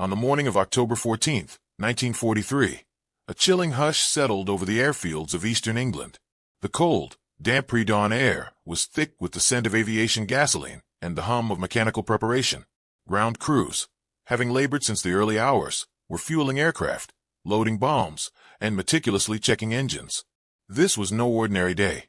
On the morning of October 14, 1943, a chilling hush settled over the airfields of eastern England. The cold, damp pre-dawn air was thick with the scent of aviation gasoline and the hum of mechanical preparation. Ground crews, having labored since the early hours, were fueling aircraft, loading bombs, and meticulously checking engines. This was no ordinary day.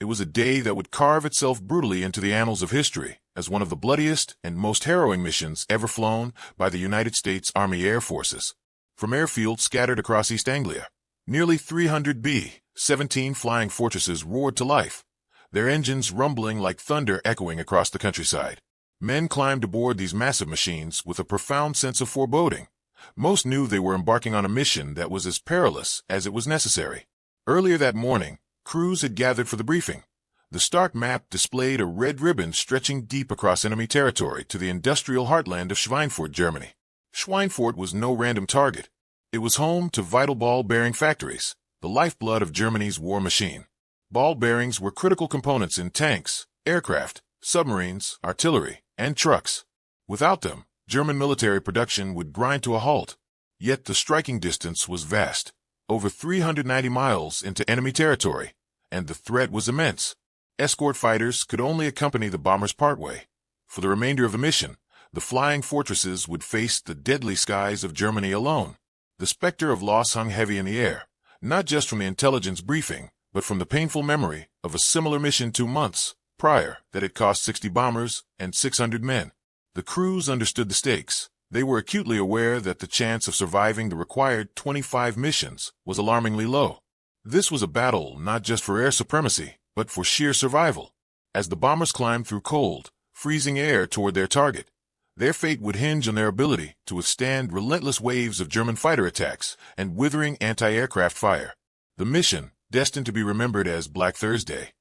It was a day that would carve itself brutally into the annals of history as one of the bloodiest and most harrowing missions ever flown by the United States Army Air Forces. From airfields scattered across East Anglia, nearly 300 B-17 flying fortresses roared to life, their engines rumbling like thunder echoing across the countryside. Men climbed aboard these massive machines with a profound sense of foreboding. Most knew they were embarking on a mission that was as perilous as it was necessary. Earlier that morning, crews had gathered for the briefing. The start map displayed a red ribbon stretching deep across enemy territory to the industrial heartland of Schweinfurt, Germany. Schweinfurt was no random target. It was home to vital ball-bearing factories, the lifeblood of Germany's war machine. Ball bearings were critical components in tanks, aircraft, submarines, artillery, and trucks. Without them, German military production would grind to a halt. Yet the striking distance was vast, over 390 miles into enemy territory, and the threat was immense. Escort fighters could only accompany the bombers partway. For the remainder of the mission, the flying fortresses would face the deadly skies of Germany alone. The specter of loss hung heavy in the air, not just from the intelligence briefing, but from the painful memory of a similar mission 2 months prior that had cost 60 bombers and 600 men. The crews understood the stakes. They were acutely aware that the chance of surviving the required 25 missions was alarmingly low. This was a battle not just for air supremacy, but for sheer survival. As the bombers climbed through cold, freezing air toward their target, their fate would hinge on their ability to withstand relentless waves of German fighter attacks and withering anti-aircraft fire. The mission, destined to be remembered as Black Thursday,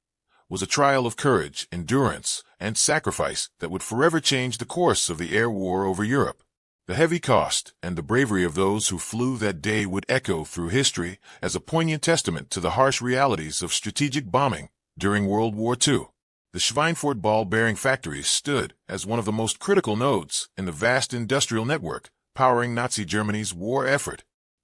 was a trial of courage, endurance, and sacrifice that would forever change the course of the air war over Europe. The heavy cost and the bravery of those who flew that day would echo through history as a poignant testament to the harsh realities of strategic bombing during World War II. The Schweinfurt ball-bearing factories stood as one of the most critical nodes in the vast industrial network powering Nazi Germany's war effort.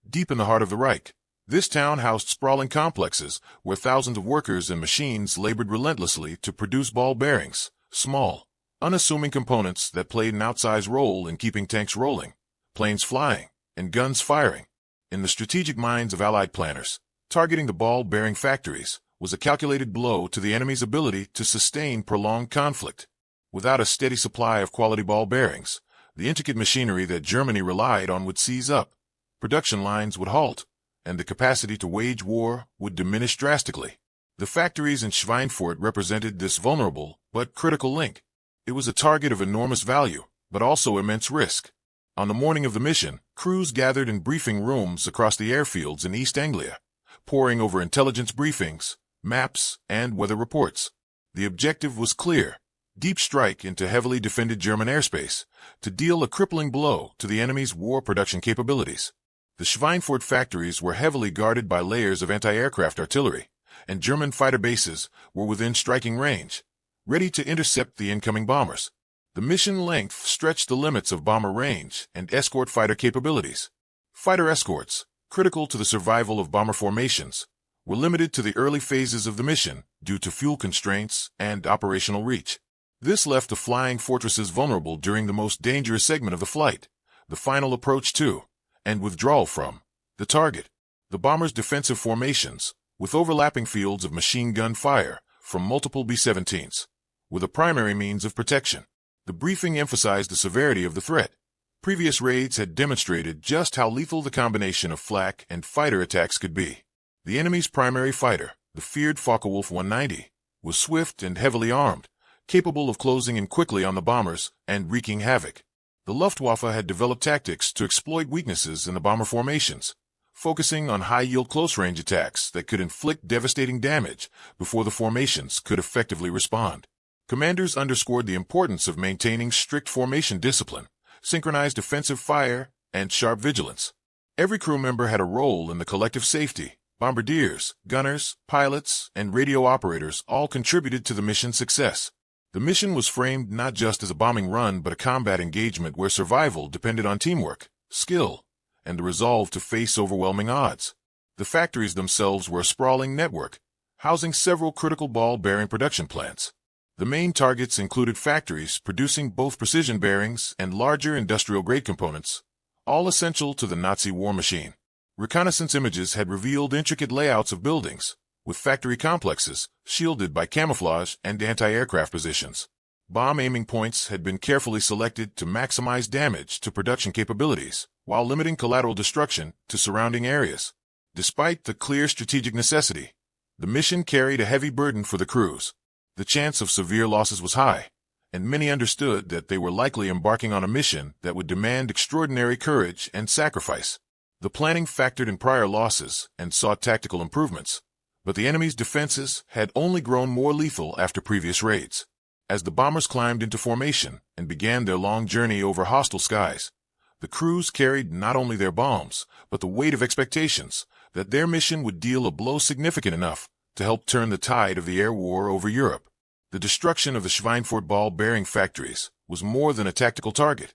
Deep in the heart of the Reich, this town housed sprawling complexes where thousands of workers and machines labored relentlessly to produce ball bearings, small, unassuming components that played an outsized role in keeping tanks rolling, planes flying, and guns firing. In the strategic minds of Allied planners, targeting the ball-bearing factories was a calculated blow to the enemy's ability to sustain prolonged conflict. Without a steady supply of quality ball bearings, the intricate machinery that Germany relied on would seize up, production lines would halt, and the capacity to wage war would diminish drastically. The factories in Schweinfurt represented this vulnerable but critical link. It was a target of enormous value, but also immense risk. On the morning of the mission, crews gathered in briefing rooms across the airfields in East Anglia, poring over intelligence briefings, maps, and weather reports. The objective was clear: deep strike into heavily defended German airspace to deal a crippling blow to the enemy's war production capabilities. The Schweinfurt factories were heavily guarded by layers of anti-aircraft artillery, and German fighter bases were within striking range, ready to intercept the incoming bombers. The mission length stretched the limits of bomber range and escort fighter capabilities. Fighter escorts, critical to the survival of bomber formations, were limited to the early phases of the mission due to fuel constraints and operational reach. This left the flying fortresses vulnerable during the most dangerous segment of the flight, the final approach to, and withdrawal from, the target. The bombers' defensive formations, with overlapping fields of machine gun fire from multiple B-17s, were the primary means of protection. The briefing emphasized the severity of the threat. Previous raids had demonstrated just how lethal the combination of flak and fighter attacks could be. The enemy's primary fighter, the feared Focke-Wulf 190, was swift and heavily armed, capable of closing in quickly on the bombers and wreaking havoc. The Luftwaffe had developed tactics to exploit weaknesses in the bomber formations, focusing on high-yield close-range attacks that could inflict devastating damage before the formations could effectively respond. Commanders underscored the importance of maintaining strict formation discipline, synchronized defensive fire, and sharp vigilance. Every crew member had a role in the collective safety. Bombardiers, gunners, pilots, and radio operators all contributed to the mission's success. The mission was framed not just as a bombing run but a combat engagement where survival depended on teamwork, skill, and the resolve to face overwhelming odds. The factories themselves were a sprawling network, housing several critical ball-bearing production plants. The main targets included factories producing both precision bearings and larger industrial-grade components, all essential to the Nazi war machine. Reconnaissance images had revealed intricate layouts of buildings, with factory complexes shielded by camouflage and anti-aircraft positions. Bomb aiming points had been carefully selected to maximize damage to production capabilities, while limiting collateral destruction to surrounding areas. Despite the clear strategic necessity, the mission carried a heavy burden for the crews. The chance of severe losses was high, and many understood that they were likely embarking on a mission that would demand extraordinary courage and sacrifice. The planning factored in prior losses and sought tactical improvements, but the enemy's defenses had only grown more lethal after previous raids. As the bombers climbed into formation and began their long journey over hostile skies, the crews carried not only their bombs, but the weight of expectations that their mission would deal a blow significant enough to help turn the tide of the air war over Europe. The destruction of the Schweinfurt ball-bearing factories was more than a tactical target.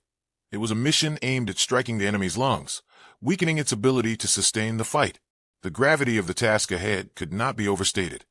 It was a mission aimed at striking the enemy's lungs, weakening its ability to sustain the fight. The gravity of the task ahead could not be overstated.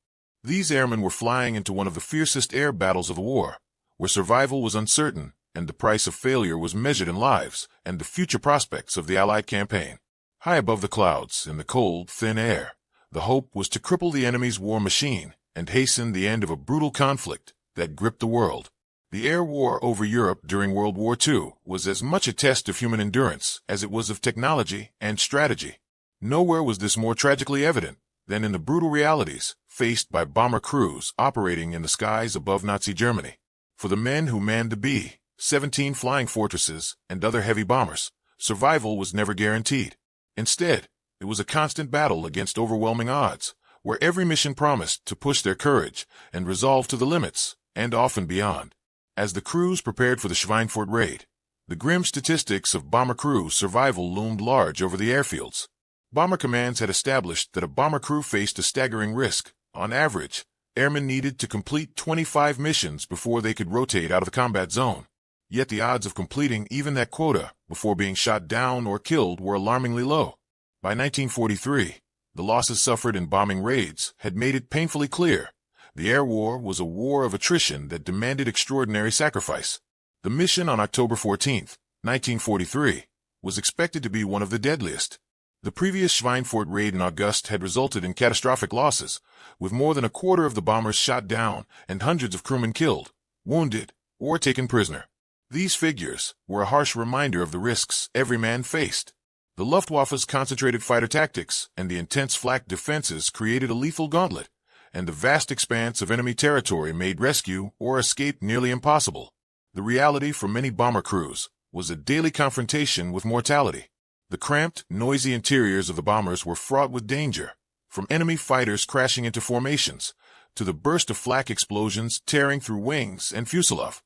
These airmen were flying into one of the fiercest air battles of the war, where survival was uncertain and the price of failure was measured in lives and the future prospects of the Allied campaign. High above the clouds, in the cold, thin air, the hope was to cripple the enemy's war machine and hasten the end of a brutal conflict that gripped the world. The air war over Europe during World War II was as much a test of human endurance as it was of technology and strategy. Nowhere was this more tragically evident than in the brutal realities faced by bomber crews operating in the skies above Nazi Germany. For the men who manned the B-17 flying fortresses and other heavy bombers, survival was never guaranteed. Instead, it was a constant battle against overwhelming odds, where every mission promised to push their courage and resolve to the limits, and often beyond. As the crews prepared for the Schweinfurt raid, the grim statistics of bomber crew survival loomed large over the airfields. Bomber commands had established that a bomber crew faced a staggering risk. On average, airmen needed to complete 25 missions before they could rotate out of the combat zone. Yet the odds of completing even that quota before being shot down or killed were alarmingly low. By 1943, the losses suffered in bombing raids had made it painfully clear. The air war was a war of attrition that demanded extraordinary sacrifice. The mission on October 14, 1943, was expected to be one of the deadliest. The previous Schweinfurt raid in August had resulted in catastrophic losses, with more than a quarter of the bombers shot down and hundreds of crewmen killed, wounded, or taken prisoner. These figures were a harsh reminder of the risks every man faced. The Luftwaffe's concentrated fighter tactics and the intense flak defenses created a lethal gauntlet, and the vast expanse of enemy territory made rescue or escape nearly impossible. The reality for many bomber crews was a daily confrontation with mortality. The cramped, noisy interiors of the bombers were fraught with danger, from enemy fighters crashing into formations, to the burst of flak explosions tearing through wings and fuselage,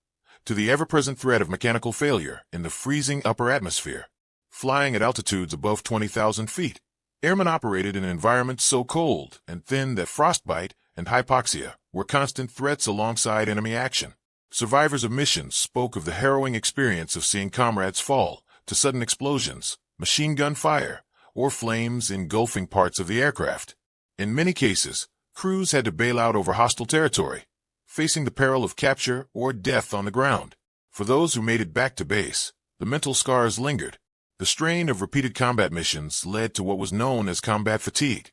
to the ever-present threat of mechanical failure in the freezing upper atmosphere. Flying at altitudes above 20,000 feet, airmen operated in an environment so cold and thin that frostbite and hypoxia were constant threats alongside enemy action. Survivors of missions spoke of the harrowing experience of seeing comrades fall to sudden explosions, machine gun fire, or flames engulfing parts of the aircraft. In many cases, crews had to bail out over hostile territory, facing the peril of capture or death on the ground. For those who made it back to base, the mental scars lingered. The strain of repeated combat missions led to what was known as combat fatigue,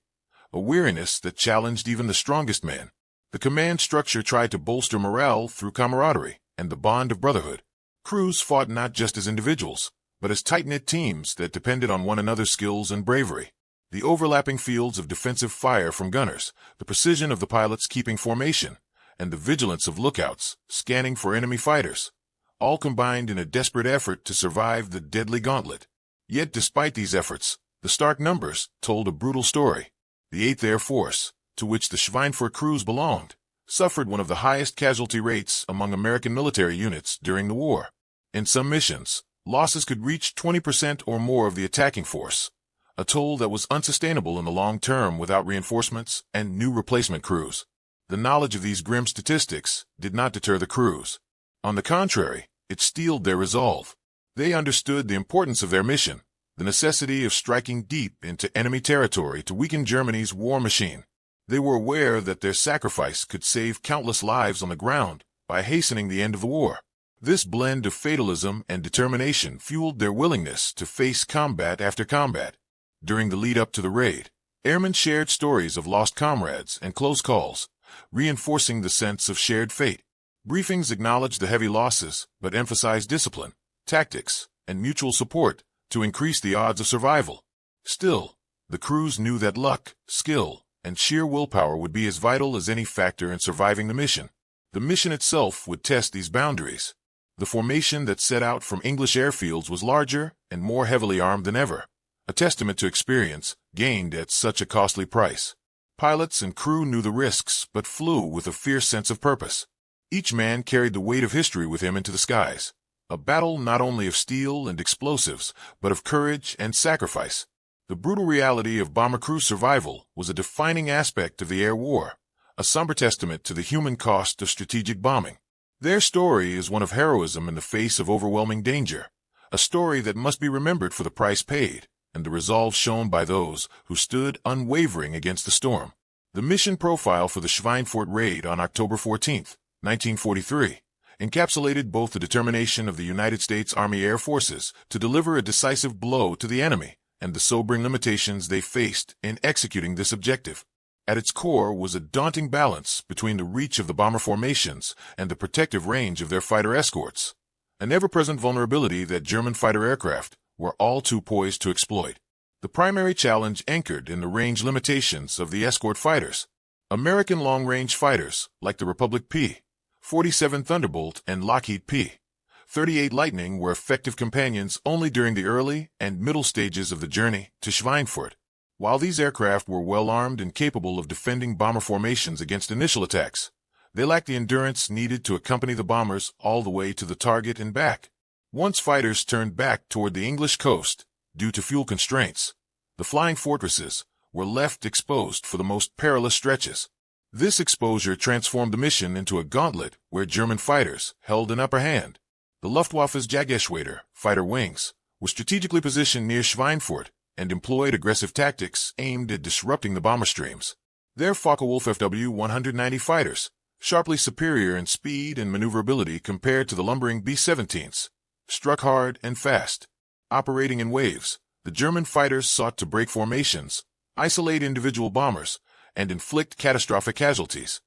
a weariness that challenged even the strongest men. The command structure tried to bolster morale through camaraderie and the bond of brotherhood. Crews fought not just as individuals, but as tight-knit teams that depended on one another's skills and bravery. The overlapping fields of defensive fire from gunners, the precision of the pilots keeping formation, and the vigilance of lookouts scanning for enemy fighters, all combined in a desperate effort to survive the deadly gauntlet. Yet despite these efforts, the stark numbers told a brutal story. The 8th Air Force, to which the Schweinfurt crews belonged, suffered one of the highest casualty rates among American military units during the war. In some missions, losses could reach 20% or more of the attacking force, a toll that was unsustainable in the long term without reinforcements and new replacement crews. The knowledge of these grim statistics did not deter the crews. On the contrary, it steeled their resolve. They understood the importance of their mission the necessity of striking deep into enemy territory to weaken Germany's war machine. They were aware that their sacrifice could save countless lives on the ground by hastening the end of the war. This blend of fatalism and determination fueled their willingness to face combat after combat. During the lead-up to the raid, airmen shared stories of lost comrades and close calls, reinforcing the sense of shared fate. Briefings acknowledged the heavy losses, but emphasized discipline, tactics, and mutual support to increase the odds of survival. Still, the crews knew that luck, skill, and sheer willpower would be as vital as any factor in surviving the mission. The mission itself would test these boundaries. The formation that set out from English airfields was larger and more heavily armed than ever, a testament to experience gained at such a costly price. Pilots and crew knew the risks but flew with a fierce sense of purpose. Each man carried the weight of history with him into the skies, a battle not only of steel and explosives, but of courage and sacrifice. The brutal reality of bomber crew survival was a defining aspect of the air war, a somber testament to the human cost of strategic bombing. Their story is one of heroism in the face of overwhelming danger, a story that must be remembered for the price paid and the resolve shown by those who stood unwavering against the storm. The mission profile for the Schweinfurt raid on October 14, 1943, encapsulated both the determination of the United States Army Air Forces to deliver a decisive blow to the enemy and the sobering limitations they faced in executing this objective. At its core was a daunting balance between the reach of the bomber formations and the protective range of their fighter escorts, an ever-present vulnerability that German fighter aircraft were all too poised to exploit. The primary challenge anchored in the range limitations of the escort fighters. American long-range fighters, like the Republic P-47 Thunderbolt and Lockheed P-38 Lightning, were effective companions only during the early and middle stages of the journey to Schweinfurt. While these aircraft were well-armed and capable of defending bomber formations against initial attacks, they lacked the endurance needed to accompany the bombers all the way to the target and back. Once fighters turned back toward the English coast, due to fuel constraints, the flying fortresses were left exposed for the most perilous stretches. This exposure transformed the mission into a gauntlet where German fighters held an upper hand. The Luftwaffe's Jagdgeschwader fighter wings were strategically positioned near Schweinfurt and employed aggressive tactics aimed at disrupting the bomber streams. Their Focke-Wulf FW-190 fighters, sharply superior in speed and maneuverability compared to the lumbering B-17s, struck hard and fast. Operating in waves, the German fighters sought to break formations, isolate individual bombers, and inflict catastrophic casualties.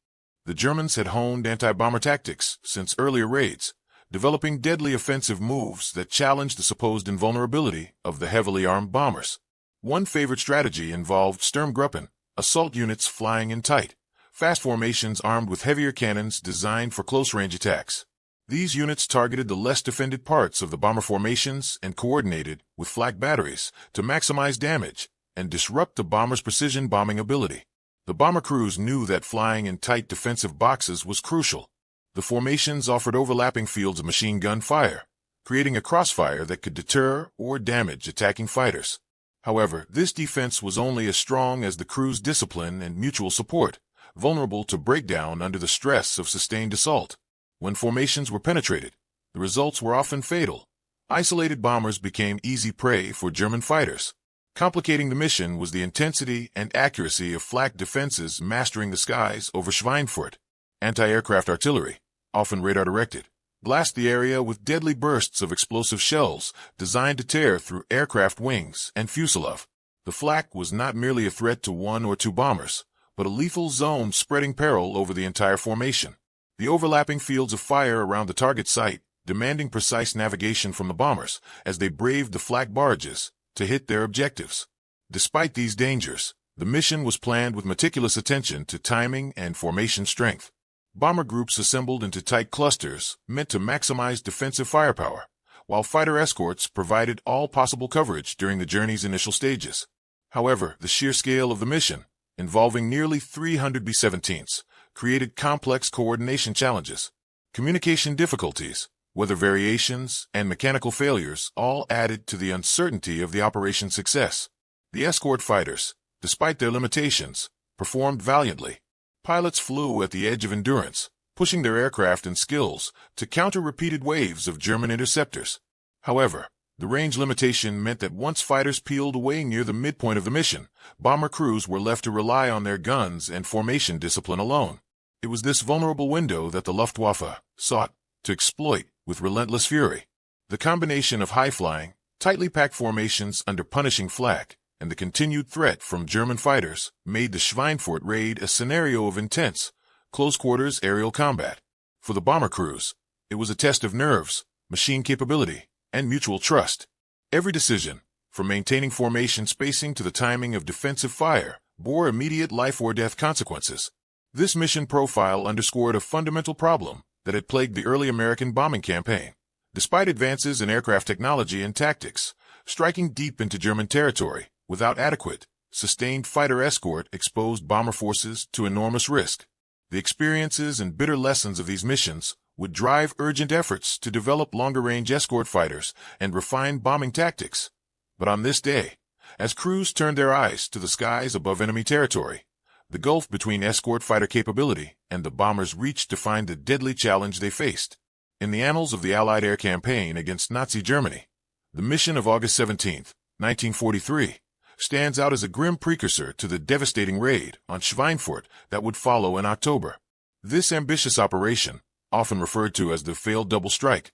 The Germans had honed anti-bomber tactics since earlier raids, developing deadly offensive moves that challenged the supposed invulnerability of the heavily armed bombers. One favorite strategy involved Sturmgruppen, assault units flying in tight, fast formations armed with heavier cannons designed for close-range attacks. These units targeted the less defended parts of the bomber formations and coordinated with flak batteries to maximize damage and disrupt the bomber's precision bombing ability. The bomber crews knew that flying in tight defensive boxes was crucial. The formations offered overlapping fields of machine gun fire, creating a crossfire that could deter or damage attacking fighters. However, this defense was only as strong as the crew's discipline and mutual support, vulnerable to breakdown under the stress of sustained assault. When formations were penetrated, the results were often fatal. Isolated bombers became easy prey for German fighters. Complicating the mission was the intensity and accuracy of flak defenses mastering the skies over Schweinfurt. Anti-aircraft artillery, often radar-directed, blast the area with deadly bursts of explosive shells designed to tear through aircraft wings and fuselage. The flak was not merely a threat to one or two bombers, but a lethal zone spreading peril over the entire formation. The overlapping fields of fire around the target site, demanding precise navigation from the bombers as they braved the flak barrages to hit their objectives. Despite these dangers, the mission was planned with meticulous attention to timing and formation strength. Bomber groups assembled into tight clusters meant to maximize defensive firepower, while fighter escorts provided all possible coverage during the journey's initial stages. However, the sheer scale of the mission, involving nearly 300 B-17s, created complex coordination challenges. Communication difficulties, weather variations, and mechanical failures all added to the uncertainty of the operation's success. The escort fighters, despite their limitations, performed valiantly. Pilots flew at the edge of endurance, pushing their aircraft and skills to counter repeated waves of German interceptors. However, The range limitation meant that once fighters peeled away near the midpoint of the mission, bomber crews were left to rely on their guns and formation discipline alone. It was this vulnerable window that the Luftwaffe sought to exploit with relentless fury. The combination of high-flying, tightly packed formations under punishing flak and the continued threat from German fighters made the Schweinfurt raid a scenario of intense, close-quarters aerial combat. For the bomber crews, it was a test of nerves, machine capability, and mutual trust. Every decision, from maintaining formation spacing to the timing of defensive fire, bore immediate life-or-death consequences. This mission profile underscored a fundamental problem that had plagued the early American bombing campaign. Despite advances in aircraft technology and tactics, striking deep into German territory without adequate, sustained fighter escort exposed bomber forces to enormous risk. The experiences and bitter lessons of these missions would drive urgent efforts to develop longer-range escort fighters and refine bombing tactics. But on this day, as crews turned their eyes to the skies above enemy territory, the gulf between escort fighter capability and the bombers' reach defined the deadly challenge they faced. In the annals of the Allied air campaign against Nazi Germany, the mission of August 17, 1943, stands out as a grim precursor to the devastating raid on Schweinfurt that would follow in October. This ambitious operation, often referred to as the failed double strike,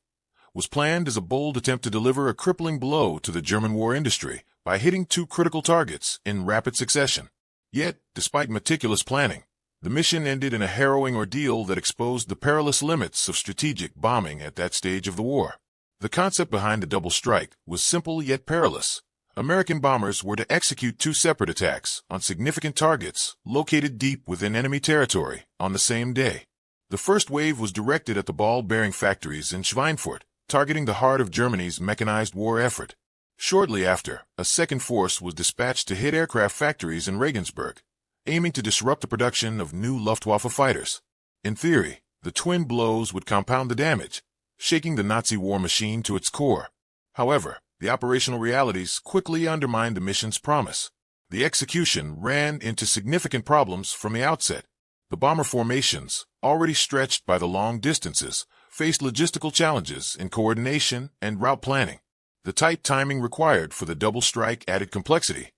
was planned as a bold attempt to deliver a crippling blow to the German war industry by hitting two critical targets in rapid succession. Yet, despite meticulous planning, the mission ended in a harrowing ordeal that exposed the perilous limits of strategic bombing at that stage of the war. The concept behind the double strike was simple yet perilous. American bombers were to execute two separate attacks on significant targets located deep within enemy territory on the same day. The first wave was directed at the ball-bearing factories in Schweinfurt, targeting the heart of Germany's mechanized war effort. Shortly after, a second force was dispatched to hit aircraft factories in Regensburg, aiming to disrupt the production of new Luftwaffe fighters. In theory, the twin blows would compound the damage, shaking the Nazi war machine to its core. However, the operational realities quickly undermined the mission's promise. The execution ran into significant problems from the outset. The bomber formations, already stretched by the long distances, faced logistical challenges in coordination and route planning. The tight timing required for the double strike added complexity,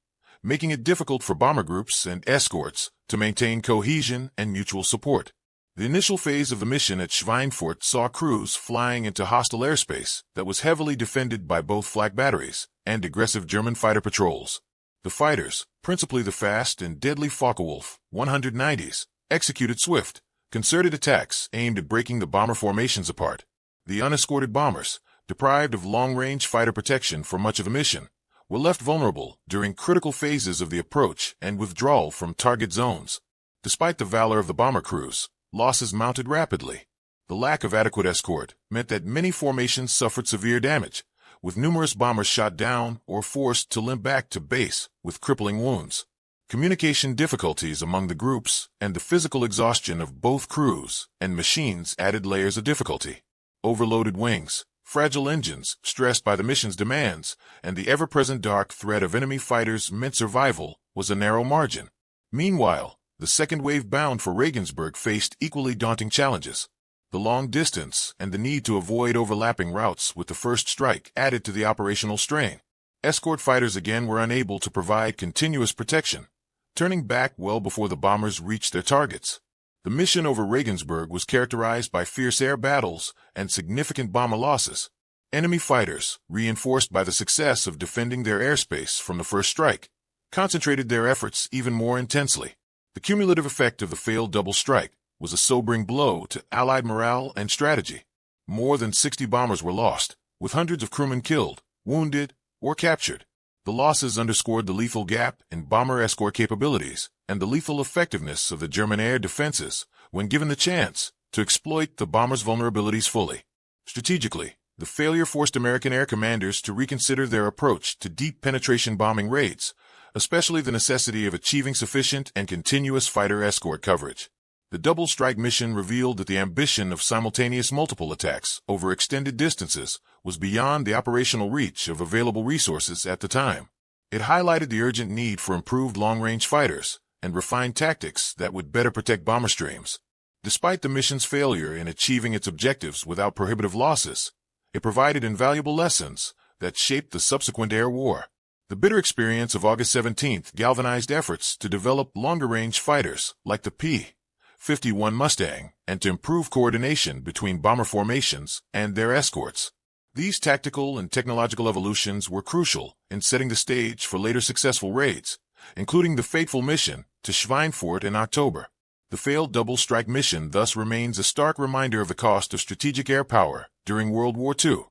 making it difficult for bomber groups and escorts to maintain cohesion and mutual support. The initial phase of the mission at Schweinfurt saw crews flying into hostile airspace that was heavily defended by both flak batteries and aggressive German fighter patrols. The fighters, principally the fast and deadly Focke-Wulf 190s, executed swift, concerted attacks aimed at breaking the bomber formations apart. The unescorted bombers, deprived of long-range fighter protection for much of the mission, were left vulnerable during critical phases of the approach and withdrawal from target zones. Despite the valor of the bomber crews, losses mounted rapidly. The lack of adequate escort meant that many formations suffered severe damage, with numerous bombers shot down or forced to limp back to base with crippling wounds. Communication difficulties among the groups and the physical exhaustion of both crews and machines added layers of difficulty. Overloaded wings, fragile engines stressed by the mission's demands, and the ever-present dark threat of enemy fighters meant survival was a narrow margin. Meanwhile, the second wave bound for Regensburg faced equally daunting challenges. The long distance and the need to avoid overlapping routes with the first strike added to the operational strain. Escort fighters again were unable to provide continuous protection, turning back well before the bombers reached their targets. The mission over Regensburg was characterized by fierce air battles and significant bomber losses. Enemy fighters, reinforced by the success of defending their airspace from the first strike, concentrated their efforts even more intensely. The cumulative effect of the failed double strike was a sobering blow to Allied morale and strategy. More than 60 bombers were lost, with hundreds of crewmen killed, wounded, or captured. The losses underscored the lethal gap in bomber escort capabilities and the lethal effectiveness of the German air defenses when given the chance to exploit the bombers' vulnerabilities fully. Strategically, the failure forced American air commanders to reconsider their approach to deep penetration bombing raids, especially the necessity of achieving sufficient and continuous fighter escort coverage. The double strike mission revealed that the ambition of simultaneous multiple attacks over extended distances was beyond the operational reach of available resources at the time. It highlighted the urgent need for improved long-range fighters and refined tactics that would better protect bomber streams. Despite the mission's failure in achieving its objectives without prohibitive losses, it provided invaluable lessons that shaped the subsequent air war. The bitter experience of August 17th galvanized efforts to develop longer-range fighters like the P-51 Mustang and to improve coordination between bomber formations and their escorts. These tactical and technological evolutions were crucial in setting the stage for later successful raids, including the fateful mission to Schweinfurt in October. The failed double-strike mission thus remains a stark reminder of the cost of strategic air power during World War II.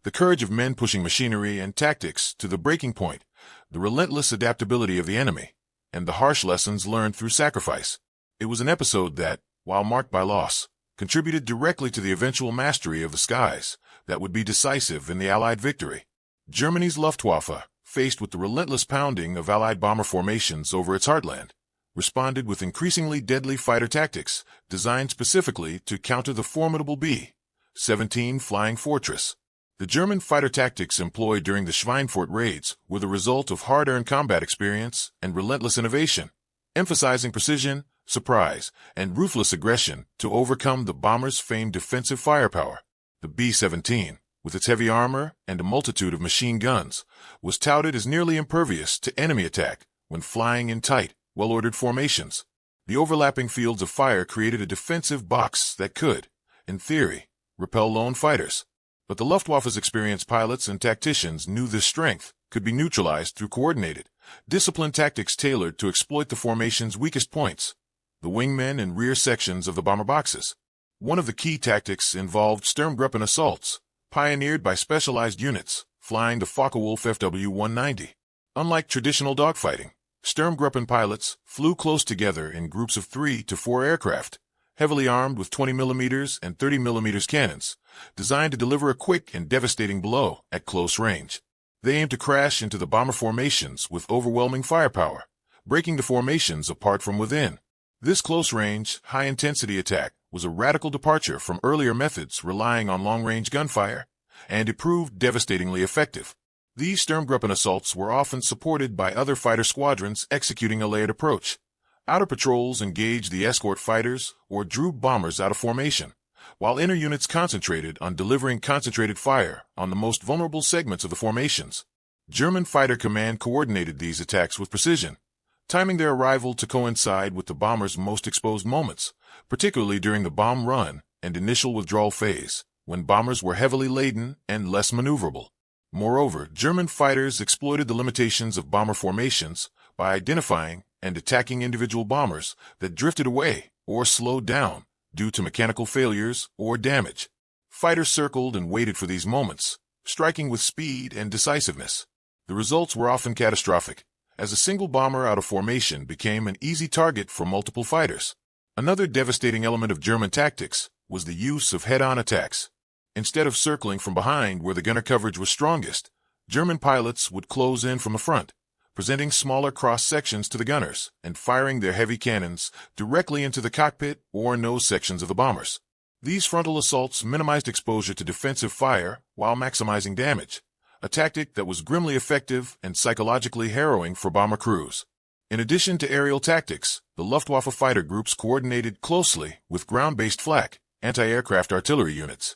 The courage of men pushing machinery and tactics to the breaking point, the relentless adaptability of the enemy, and the harsh lessons learned through sacrifice. It was an episode that, while marked by loss, contributed directly to the eventual mastery of the skies that would be decisive in the Allied victory. Germany's Luftwaffe, faced with the relentless pounding of Allied bomber formations over its heartland, responded with increasingly deadly fighter tactics designed specifically to counter the formidable B-17 Flying Fortress. The German fighter tactics employed during the Schweinfurt raids were the result of hard-earned combat experience and relentless innovation, emphasizing precision, surprise, and ruthless aggression to overcome the bomber's famed defensive firepower. The B-17, with its heavy armor and a multitude of machine guns, was touted as nearly impervious to enemy attack when flying in tight, well-ordered formations. The overlapping fields of fire created a defensive box that could, in theory, repel lone fighters. But the Luftwaffe's experienced pilots and tacticians knew this strength could be neutralized through coordinated, disciplined tactics tailored to exploit the formation's weakest points, the wingmen and rear sections of the bomber boxes. One of the key tactics involved Sturmgruppen assaults, pioneered by specialized units flying the Focke-Wulf FW-190. Unlike traditional dogfighting, Sturmgruppen pilots flew close together in groups of 3 to 4 aircraft, heavily armed with 20mm and 30mm cannons, designed to deliver a quick and devastating blow at close range. They aimed to crash into the bomber formations with overwhelming firepower, breaking the formations apart from within. This close-range, high-intensity attack was a radical departure from earlier methods relying on long-range gunfire, and it proved devastatingly effective. These Sturmgruppen assaults were often supported by other fighter squadrons executing a layered approach. Outer patrols engaged the escort fighters or drew bombers out of formation, while inner units concentrated on delivering concentrated fire on the most vulnerable segments of the formations. German Fighter Command coordinated these attacks with precision, timing their arrival to coincide with the bombers' most exposed moments, particularly during the bomb run and initial withdrawal phase, when bombers were heavily laden and less maneuverable. Moreover, German fighters exploited the limitations of bomber formations by identifying and attacking individual bombers that drifted away or slowed down due to mechanical failures or damage. Fighters circled and waited for these moments, striking with speed and decisiveness. The results were often catastrophic, as a single bomber out of formation became an easy target for multiple fighters. Another devastating element of German tactics was the use of head-on attacks. Instead of circling from behind where the gunner coverage was strongest, German pilots would close in from the front, presenting smaller cross-sections to the gunners and firing their heavy cannons directly into the cockpit or nose sections of the bombers. These frontal assaults minimized exposure to defensive fire while maximizing damage, a tactic that was grimly effective and psychologically harrowing for bomber crews. In addition to aerial tactics, the Luftwaffe fighter groups coordinated closely with ground-based flak, anti-aircraft artillery units.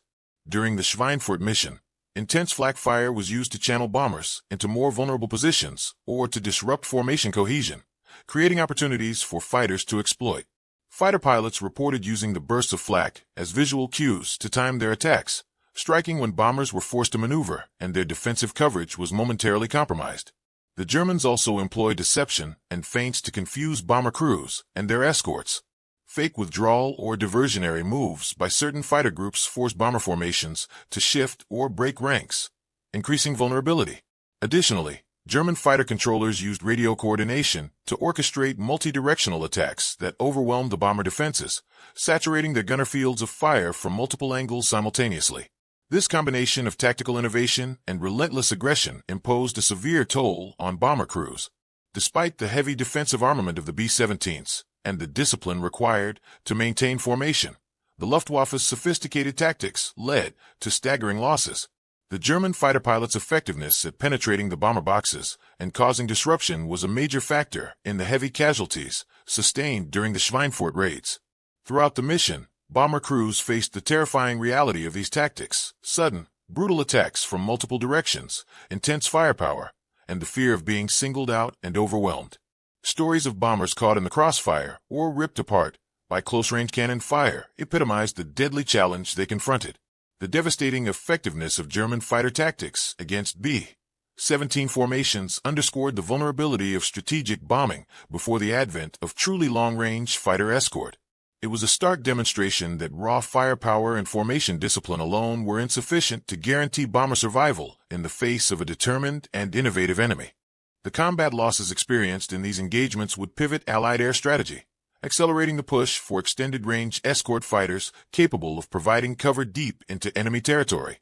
During the Schweinfurt mission, intense flak fire was used to channel bombers into more vulnerable positions or to disrupt formation cohesion, creating opportunities for fighters to exploit. Fighter pilots reported using the bursts of flak as visual cues to time their attacks, striking when bombers were forced to maneuver and their defensive coverage was momentarily compromised. The Germans also employed deception and feints to confuse bomber crews and their escorts. Fake withdrawal or diversionary moves by certain fighter groups forced bomber formations to shift or break ranks, increasing vulnerability. Additionally, German fighter controllers used radio coordination to orchestrate multi-directional attacks that overwhelmed the bomber defenses, saturating their gunner fields of fire from multiple angles simultaneously. This combination of tactical innovation and relentless aggression imposed a severe toll on bomber crews. Despite the heavy defensive armament of the B-17s, and the discipline required to maintain formation, the Luftwaffe's sophisticated tactics led to staggering losses. The German fighter pilots' effectiveness at penetrating the bomber boxes and causing disruption was a major factor in the heavy casualties sustained during the Schweinfurt raids. Throughout the mission, bomber crews faced the terrifying reality of these tactics: sudden, Brutal attacks from multiple directions, intense firepower, and the fear of being singled out and overwhelmed. Stories of bombers caught in the crossfire or ripped apart by close-range cannon fire epitomized the deadly challenge they confronted. The devastating effectiveness of German fighter tactics against B-17 formations underscored the vulnerability of strategic bombing before the advent of truly long-range fighter escort. It was a stark demonstration that raw firepower and formation discipline alone were insufficient to guarantee bomber survival in the face of a determined and innovative enemy. The combat losses experienced in these engagements would pivot Allied air strategy, accelerating the push for extended-range escort fighters capable of providing cover deep into enemy territory,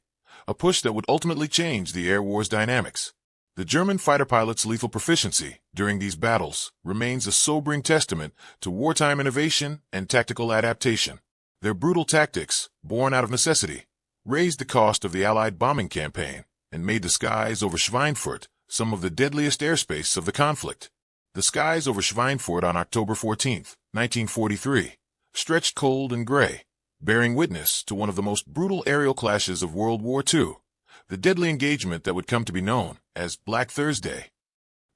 a push that would ultimately change the air war's dynamics. The German fighter pilots' lethal proficiency during these battles remains a sobering testament to wartime innovation and tactical adaptation. Their brutal tactics, born out of necessity, raised the cost of the Allied bombing campaign and made the skies over Schweinfurt some of the deadliest airspace of the conflict. The skies over Schweinfurt on October 14, 1943, stretched cold and gray, bearing witness to one of the most brutal aerial clashes of World War II, the deadly engagement that would come to be known as Black Thursday.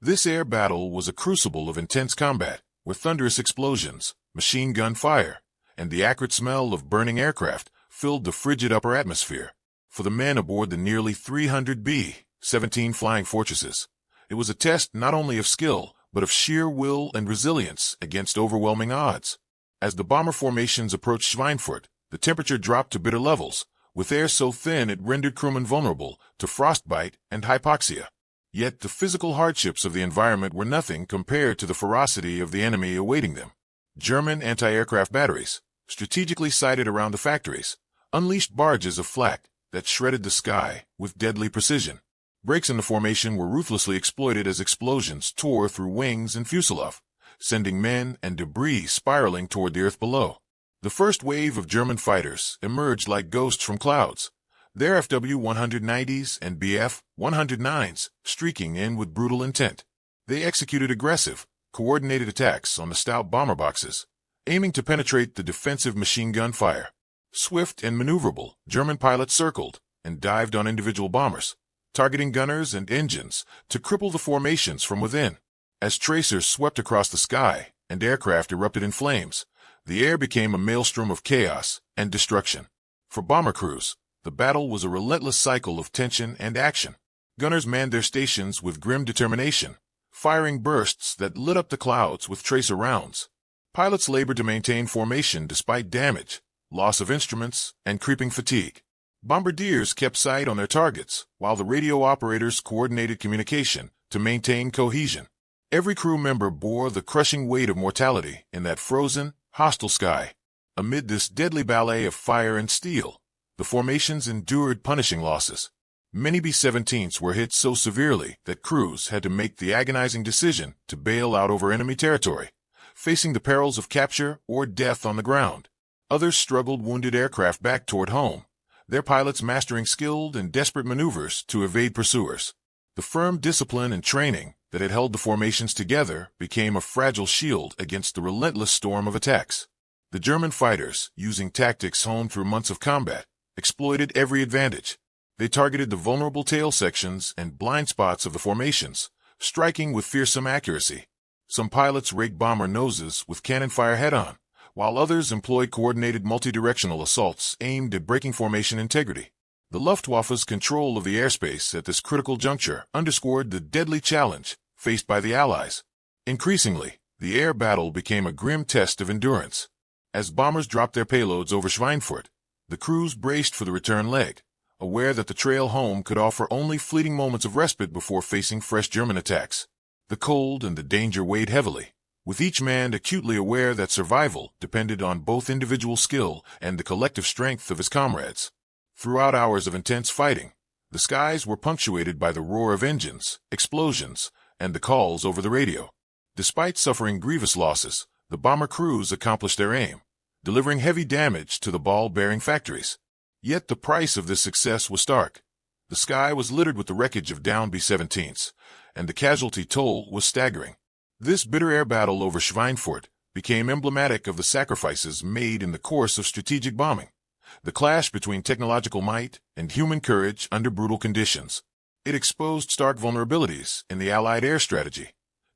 This air battle was a crucible of intense combat, where thunderous explosions, machine gun fire, and the acrid smell of burning aircraft filled the frigid upper atmosphere. For the men aboard the nearly 300 B-17 flying fortresses, it was a test not only of skill, but of sheer will and resilience against overwhelming odds. As the bomber formations approached Schweinfurt, the temperature dropped to bitter levels, with air so thin it rendered crewmen vulnerable to frostbite and hypoxia. Yet the physical hardships of the environment were nothing compared to the ferocity of the enemy awaiting them. German anti-aircraft batteries, strategically sited around the factories, unleashed barges of flak that shredded the sky with deadly precision. Breaks in the formation were ruthlessly exploited as explosions tore through wings and fuselage, sending men and debris spiraling toward the earth below. The first wave of German fighters emerged like ghosts from clouds, their FW-190s and Bf-109s streaking in with brutal intent. They executed aggressive, coordinated attacks on the stout bomber boxes, aiming to penetrate the defensive machine gun fire. Swift and maneuverable, German pilots circled and dived on individual bombers, targeting gunners and engines to cripple the formations from within. As tracers swept across the sky and aircraft erupted in flames, the air became a maelstrom of chaos and destruction. For bomber crews, the battle was a relentless cycle of tension and action. Gunners manned their stations with grim determination, firing bursts that lit up the clouds with tracer rounds. Pilots labored to maintain formation despite damage, loss of instruments, and creeping fatigue. Bombardiers kept sight on their targets, while the radio operators coordinated communication to maintain cohesion. Every crew member bore the crushing weight of mortality in that frozen, hostile sky. Amid this deadly ballet of fire and steel, the formations endured punishing losses. Many B-17s were hit so severely that crews had to make the agonizing decision to bail out over enemy territory, facing the perils of capture or death on the ground. Others struggled wounded aircraft back toward home, their pilots mastering skilled and desperate maneuvers to evade pursuers. The firm discipline and training that had held the formations together became a fragile shield against the relentless storm of attacks. The German fighters, using tactics honed through months of combat, exploited every advantage. They targeted the vulnerable tail sections and blind spots of the formations, striking with fearsome accuracy. Some pilots raked bomber noses with cannon fire head-on, while others employed coordinated multi-directional assaults aimed at breaking formation integrity. The Luftwaffe's control of the airspace at this critical juncture underscored the deadly challenge faced by the Allies. Increasingly, the air battle became a grim test of endurance. As bombers dropped their payloads over Schweinfurt, the crews braced for the return leg, aware that the trail home could offer only fleeting moments of respite before facing fresh German attacks. The cold and the danger weighed heavily, with each man acutely aware that survival depended on both individual skill and the collective strength of his comrades. Throughout hours of intense fighting, the skies were punctuated by the roar of engines, explosions, and the calls over the radio. Despite suffering grievous losses, the bomber crews accomplished their aim, delivering heavy damage to the ball-bearing factories. Yet the price of this success was stark. The sky was littered with the wreckage of downed B-17s, and the casualty toll was staggering. This bitter air battle over Schweinfurt became emblematic of the sacrifices made in the course of strategic bombing, the clash between technological might and human courage under brutal conditions. It exposed stark vulnerabilities in the Allied air strategy,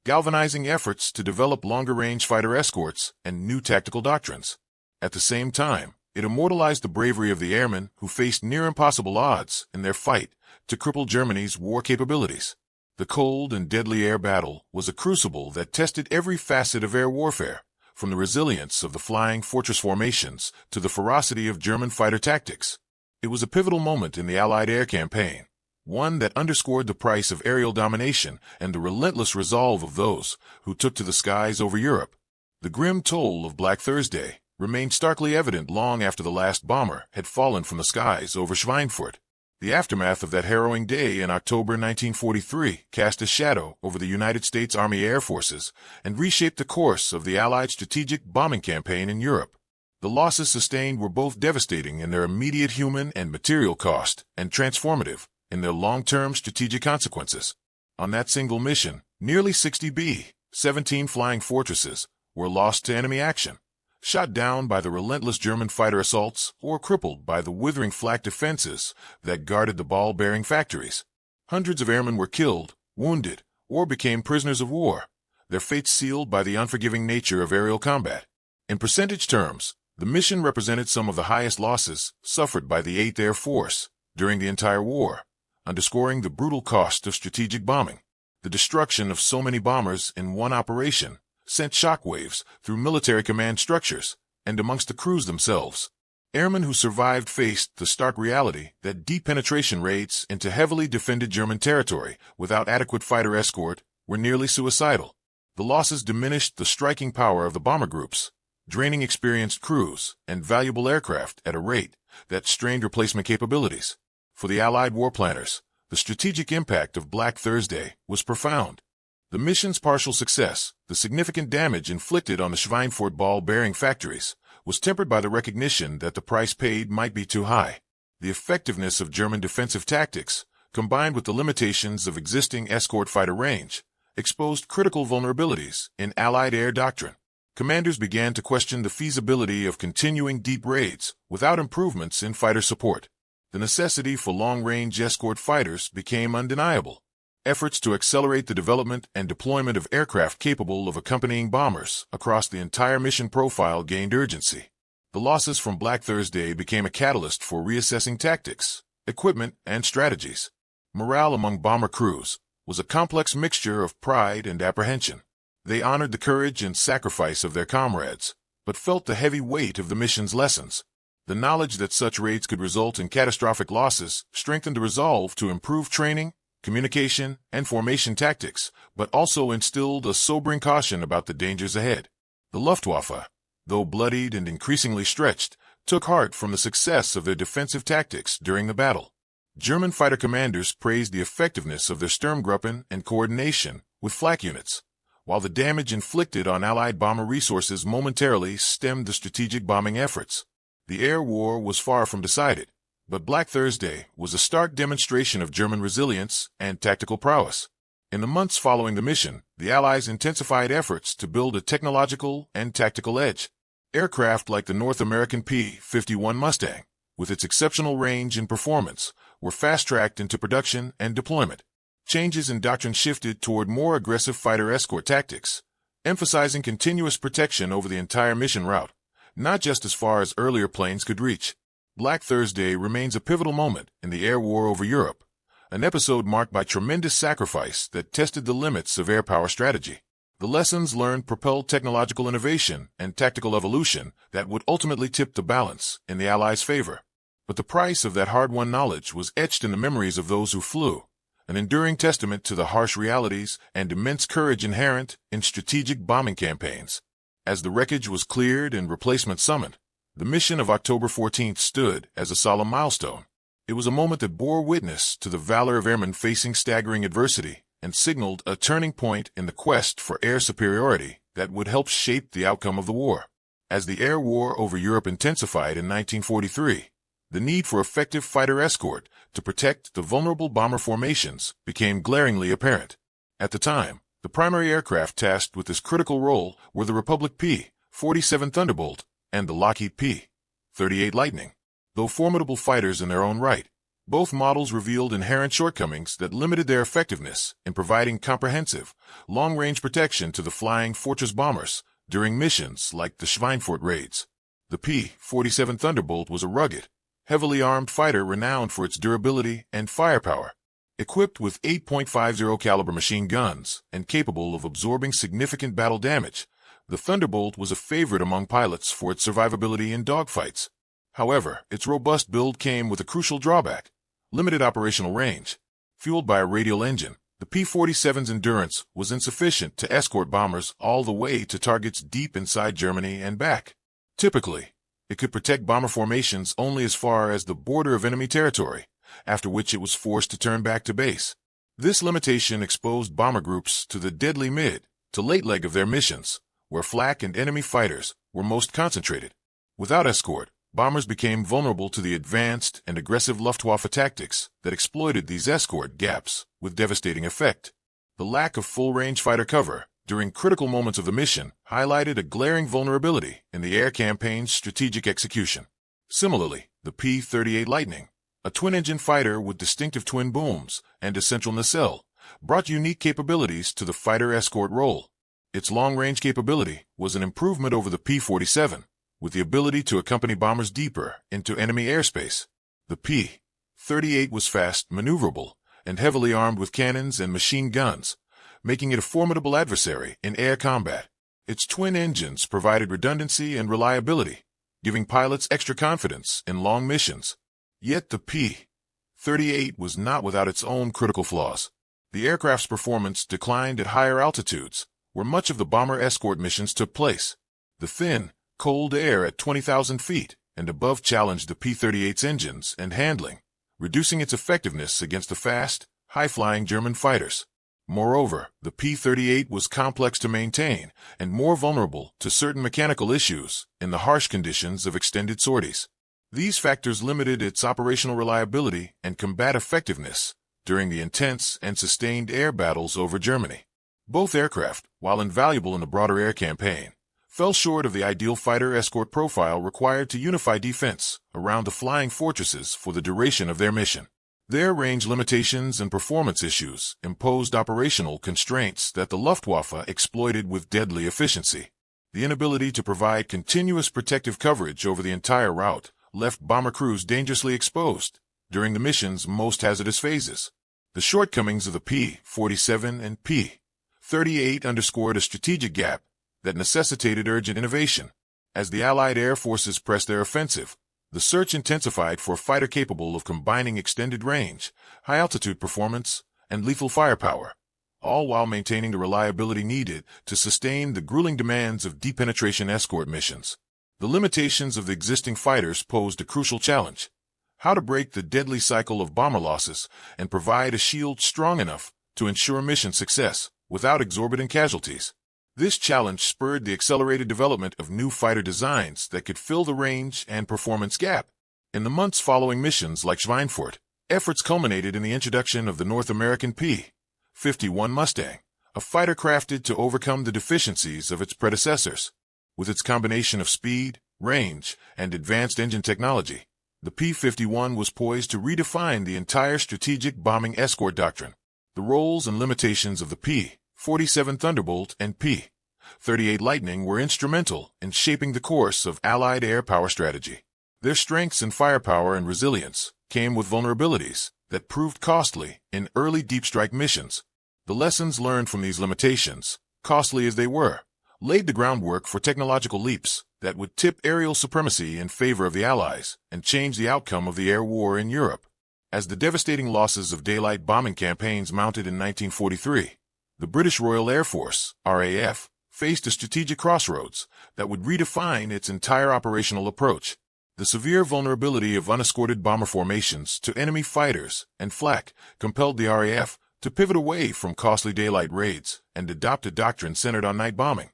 galvanizing efforts to develop longer-range fighter escorts and new tactical doctrines. At the same time, it immortalized the bravery of the airmen who faced near-impossible odds in their fight to cripple Germany's war capabilities. The cold and deadly air battle was a crucible that tested every facet of air warfare, from the resilience of the flying fortress formations to the ferocity of German fighter tactics. It was a pivotal moment in the Allied air campaign, one that underscored the price of aerial domination and the relentless resolve of those who took to the skies over Europe. The grim toll of Black Thursday remained starkly evident long after the last bomber had fallen from the skies over Schweinfurt. The aftermath of that harrowing day in October 1943 cast a shadow over the United States Army Air Forces and reshaped the course of the Allied strategic bombing campaign in Europe. The losses sustained were both devastating in their immediate human and material cost and transformative in their long-term strategic consequences. On that single mission, nearly 60 B-17 flying fortresses were lost to enemy action, shot down by the relentless German fighter assaults or crippled by the withering flak defenses that guarded the ball-bearing factories. Hundreds of airmen were killed, wounded, or became prisoners of war, their fates sealed by the unforgiving nature of aerial combat. In percentage terms, the mission represented some of the highest losses suffered by the 8th Air Force during the entire war, underscoring the brutal cost of strategic bombing. The destruction of so many bombers in one operation sent shockwaves through military command structures and amongst the crews themselves. Airmen who survived faced the stark reality that deep penetration raids into heavily defended German territory without adequate fighter escort were nearly suicidal. The losses diminished the striking power of the bomber groups, draining experienced crews and valuable aircraft at a rate that strained replacement capabilities. For the Allied war planners, the strategic impact of Black Thursday was profound. The mission's partial success, the significant damage inflicted on the Schweinfurt ball-bearing factories, was tempered by the recognition that the price paid might be too high. The effectiveness of German defensive tactics, combined with the limitations of existing escort fighter range, exposed critical vulnerabilities in Allied air doctrine. Commanders began to question the feasibility of continuing deep raids without improvements in fighter support. The necessity for long-range escort fighters became undeniable. Efforts to accelerate the development and deployment of aircraft capable of accompanying bombers across the entire mission profile gained urgency. The losses from Black Thursday became a catalyst for reassessing tactics, equipment, and strategies. Morale among bomber crews was a complex mixture of pride and apprehension. They honored the courage and sacrifice of their comrades, but felt the heavy weight of the mission's lessons. The knowledge that such raids could result in catastrophic losses strengthened the resolve to improve training, communication, and formation tactics, but also instilled a sobering caution about the dangers ahead. The Luftwaffe, though bloodied and increasingly stretched, took heart from the success of their defensive tactics during the battle. German fighter commanders praised the effectiveness of their Sturmgruppen and coordination with flak units, while the damage inflicted on Allied bomber resources momentarily stemmed the strategic bombing efforts. The air war was far from decided, but Black Thursday was a stark demonstration of German resilience and tactical prowess. In the months following the mission, the Allies intensified efforts to build a technological and tactical edge. Aircraft like the North American P-51 Mustang, with its exceptional range and performance, were fast-tracked into production and deployment. Changes in doctrine shifted toward more aggressive fighter escort tactics, emphasizing continuous protection over the entire mission route, not just as far as earlier planes could reach. Black Thursday remains a pivotal moment in the air war over Europe, an episode marked by tremendous sacrifice that tested the limits of air power strategy. The lessons learned propelled technological innovation and tactical evolution that would ultimately tip the balance in the Allies' favor. But the price of that hard-won knowledge was etched in the memories of those who flew, an enduring testament to the harsh realities and immense courage inherent in strategic bombing campaigns. As the wreckage was cleared and replacements summoned, the mission of October 14th stood as a solemn milestone. It was a moment that bore witness to the valor of airmen facing staggering adversity and signaled a turning point in the quest for air superiority that would help shape the outcome of the war. As the air war over Europe intensified in 1943, the need for effective fighter escort to protect the vulnerable bomber formations became glaringly apparent. At the time, the primary aircraft tasked with this critical role were the Republic P-47 Thunderbolt and the Lockheed P-38 Lightning. Though formidable fighters in their own right, both models revealed inherent shortcomings that limited their effectiveness in providing comprehensive, long-range protection to the flying fortress bombers during missions like the Schweinfurt raids. The P-47 Thunderbolt was a rugged, heavily armed fighter renowned for its durability and firepower. Equipped with 8.50 caliber machine guns and capable of absorbing significant battle damage, the Thunderbolt was a favorite among pilots for its survivability in dogfights. However, its robust build came with a crucial drawback: limited operational range. Fueled by a radial engine, the P-47's endurance was insufficient to escort bombers all the way to targets deep inside Germany and back. Typically, it could protect bomber formations only as far as the border of enemy territory, after which it was forced to turn back to base. This limitation exposed bomber groups to the deadly mid to late leg of their missions, where flak and enemy fighters were most concentrated. Without escort, bombers became vulnerable to the advanced and aggressive Luftwaffe tactics that exploited these escort gaps with devastating effect. The lack of full-range fighter cover during critical moments of the mission highlighted a glaring vulnerability in the air campaign's strategic execution. Similarly, the P-38 Lightning, a twin-engine fighter with distinctive twin booms and a central nacelle, brought unique capabilities to the fighter escort role. Its long-range capability was an improvement over the P-47, with the ability to accompany bombers deeper into enemy airspace. The P-38 was fast, maneuverable, and heavily armed with cannons and machine guns, making it a formidable adversary in air combat. Its twin engines provided redundancy and reliability, giving pilots extra confidence in long missions. Yet the P-38 was not without its own critical flaws. The aircraft's performance declined at higher altitudes, where much of the bomber escort missions took place. The thin, cold air at 20,000 feet and above challenged the P-38's engines and handling, reducing its effectiveness against the fast, high-flying German fighters. Moreover, the P-38 was complex to maintain and more vulnerable to certain mechanical issues in the harsh conditions of extended sorties. These factors limited its operational reliability and combat effectiveness during the intense and sustained air battles over Germany. Both aircraft, while invaluable in the broader air campaign, fell short of the ideal fighter escort profile required to unify defense around the flying fortresses for the duration of their mission. Their range limitations and performance issues imposed operational constraints that the Luftwaffe exploited with deadly efficiency. The inability to provide continuous protective coverage over the entire route left bomber crews dangerously exposed during the mission's most hazardous phases. The shortcomings of the P-47 and P-38 underscored a strategic gap that necessitated urgent innovation. As the Allied air forces pressed their offensive, the search intensified for a fighter capable of combining extended range, high-altitude performance, and lethal firepower, all while maintaining the reliability needed to sustain the grueling demands of deep-penetration escort missions. The limitations of the existing fighters posed a crucial challenge: how to break the deadly cycle of bomber losses and provide a shield strong enough to ensure mission success without exorbitant casualties. This challenge spurred the accelerated development of new fighter designs that could fill the range and performance gap. In the months following missions like Schweinfurt, efforts culminated in the introduction of the North American P-51 Mustang, a fighter crafted to overcome the deficiencies of its predecessors. With its combination of speed, range, and advanced engine technology, the P-51 was poised to redefine the entire strategic bombing escort doctrine. The roles and limitations of the P-47 Thunderbolt and P-38 Lightning were instrumental in shaping the course of Allied air power strategy. Their strengths in firepower and resilience came with vulnerabilities that proved costly in early deep strike missions. The lessons learned from these limitations, costly as they were, laid the groundwork for technological leaps that would tip aerial supremacy in favor of the Allies and change the outcome of the air war in Europe. As the devastating losses of daylight bombing campaigns mounted in 1943, the British Royal Air Force, RAF, faced a strategic crossroads that would redefine its entire operational approach. The severe vulnerability of unescorted bomber formations to enemy fighters and flak compelled the RAF to pivot away from costly daylight raids and adopt a doctrine centered on night bombing,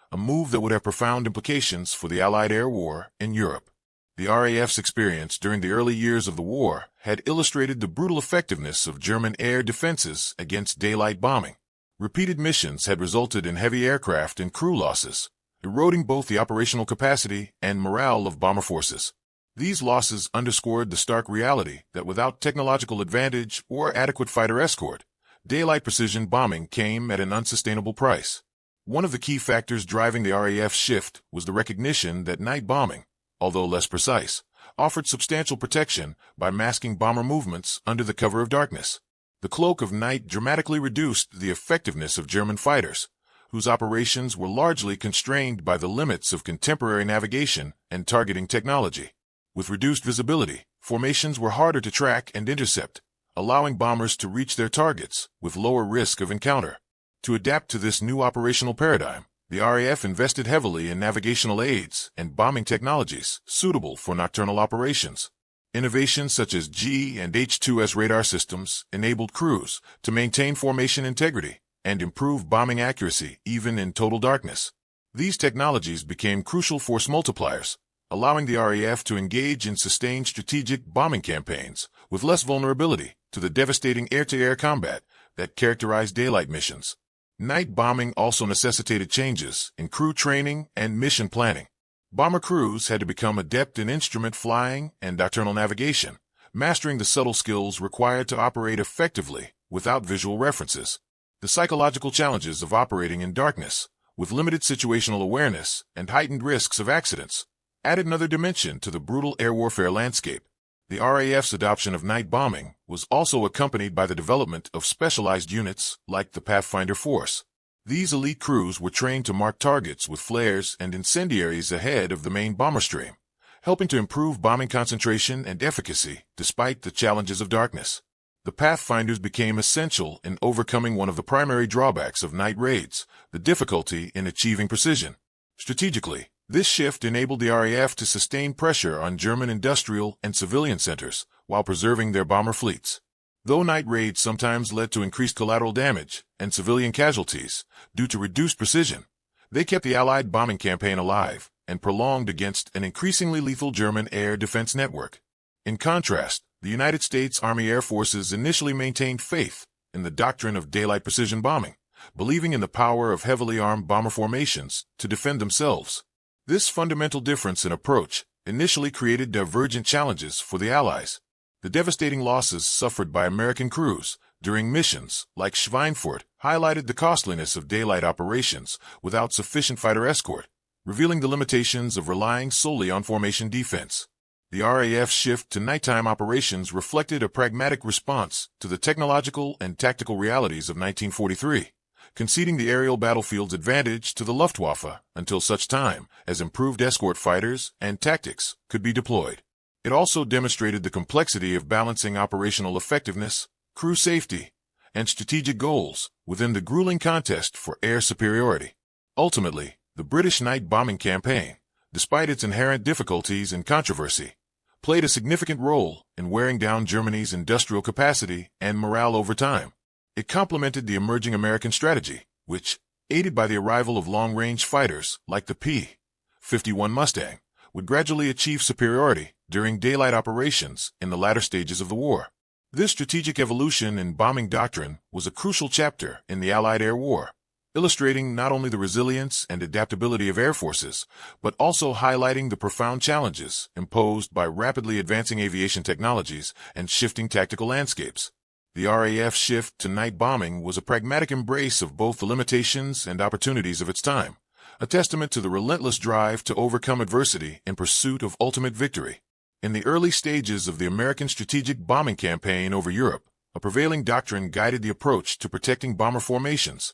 a move that would have profound implications for the Allied air war in Europe. The RAF's experience during the early years of the war had illustrated the brutal effectiveness of German air defenses against daylight bombing. Repeated missions had resulted in heavy aircraft and crew losses, eroding both the operational capacity and morale of bomber forces. These losses underscored the stark reality that without technological advantage or adequate fighter escort, daylight precision bombing came at an unsustainable price. One of the key factors driving the RAF's shift was the recognition that night bombing, although less precise, offered substantial protection by masking bomber movements under the cover of darkness. The cloak of night dramatically reduced the effectiveness of German fighters, whose operations were largely constrained by the limits of contemporary navigation and targeting technology. With reduced visibility, formations were harder to track and intercept, allowing bombers to reach their targets with lower risk of encounter. To adapt to this new operational paradigm, the RAF invested heavily in navigational aids and bombing technologies suitable for nocturnal operations. Innovations such as G and H-2S radar systems enabled crews to maintain formation integrity and improve bombing accuracy even in total darkness. These technologies became crucial force multipliers, allowing the RAF to engage in sustained strategic bombing campaigns with less vulnerability to the devastating air-to-air combat that characterized daylight missions. Night bombing also necessitated changes in crew training and mission planning. Bomber crews had to become adept in instrument flying and nocturnal navigation, mastering the subtle skills required to operate effectively without visual references. The psychological challenges of operating in darkness, with limited situational awareness and heightened risks of accidents, added another dimension to the brutal air warfare landscape. The RAF's adoption of night bombing was also accompanied by the development of specialized units like the Pathfinder Force. These elite crews were trained to mark targets with flares and incendiaries ahead of the main bomber stream, helping to improve bombing concentration and efficacy despite the challenges of darkness. The Pathfinders became essential in overcoming one of the primary drawbacks of night raids, the difficulty in achieving precision. Strategically, this shift enabled the RAF to sustain pressure on German industrial and civilian centers while preserving their bomber fleets. Though night raids sometimes led to increased collateral damage and civilian casualties due to reduced precision, they kept the Allied bombing campaign alive and prolonged against an increasingly lethal German air defense network. In contrast, the United States Army Air Forces initially maintained faith in the doctrine of daylight precision bombing, believing in the power of heavily armed bomber formations to defend themselves. This fundamental difference in approach initially created divergent challenges for the Allies. The devastating losses suffered by American crews during missions like Schweinfurt highlighted the costliness of daylight operations without sufficient fighter escort, revealing the limitations of relying solely on formation defense. The RAF's shift to nighttime operations reflected a pragmatic response to the technological and tactical realities of 1943. Conceding the aerial battlefield's advantage to the Luftwaffe until such time as improved escort fighters and tactics could be deployed. It also demonstrated the complexity of balancing operational effectiveness, crew safety, and strategic goals within the grueling contest for air superiority. Ultimately, the British night bombing campaign, despite its inherent difficulties and controversy, played a significant role in wearing down Germany's industrial capacity and morale over time. It complemented the emerging American strategy, which, aided by the arrival of long-range fighters like the P-51 Mustang, would gradually achieve superiority during daylight operations in the latter stages of the war. This strategic evolution in bombing doctrine was a crucial chapter in the Allied air war, illustrating not only the resilience and adaptability of air forces, but also highlighting the profound challenges imposed by rapidly advancing aviation technologies and shifting tactical landscapes. The RAF's shift to night bombing was a pragmatic embrace of both the limitations and opportunities of its time, a testament to the relentless drive to overcome adversity in pursuit of ultimate victory. In the early stages of the American strategic bombing campaign over Europe, a prevailing doctrine guided the approach to protecting bomber formations,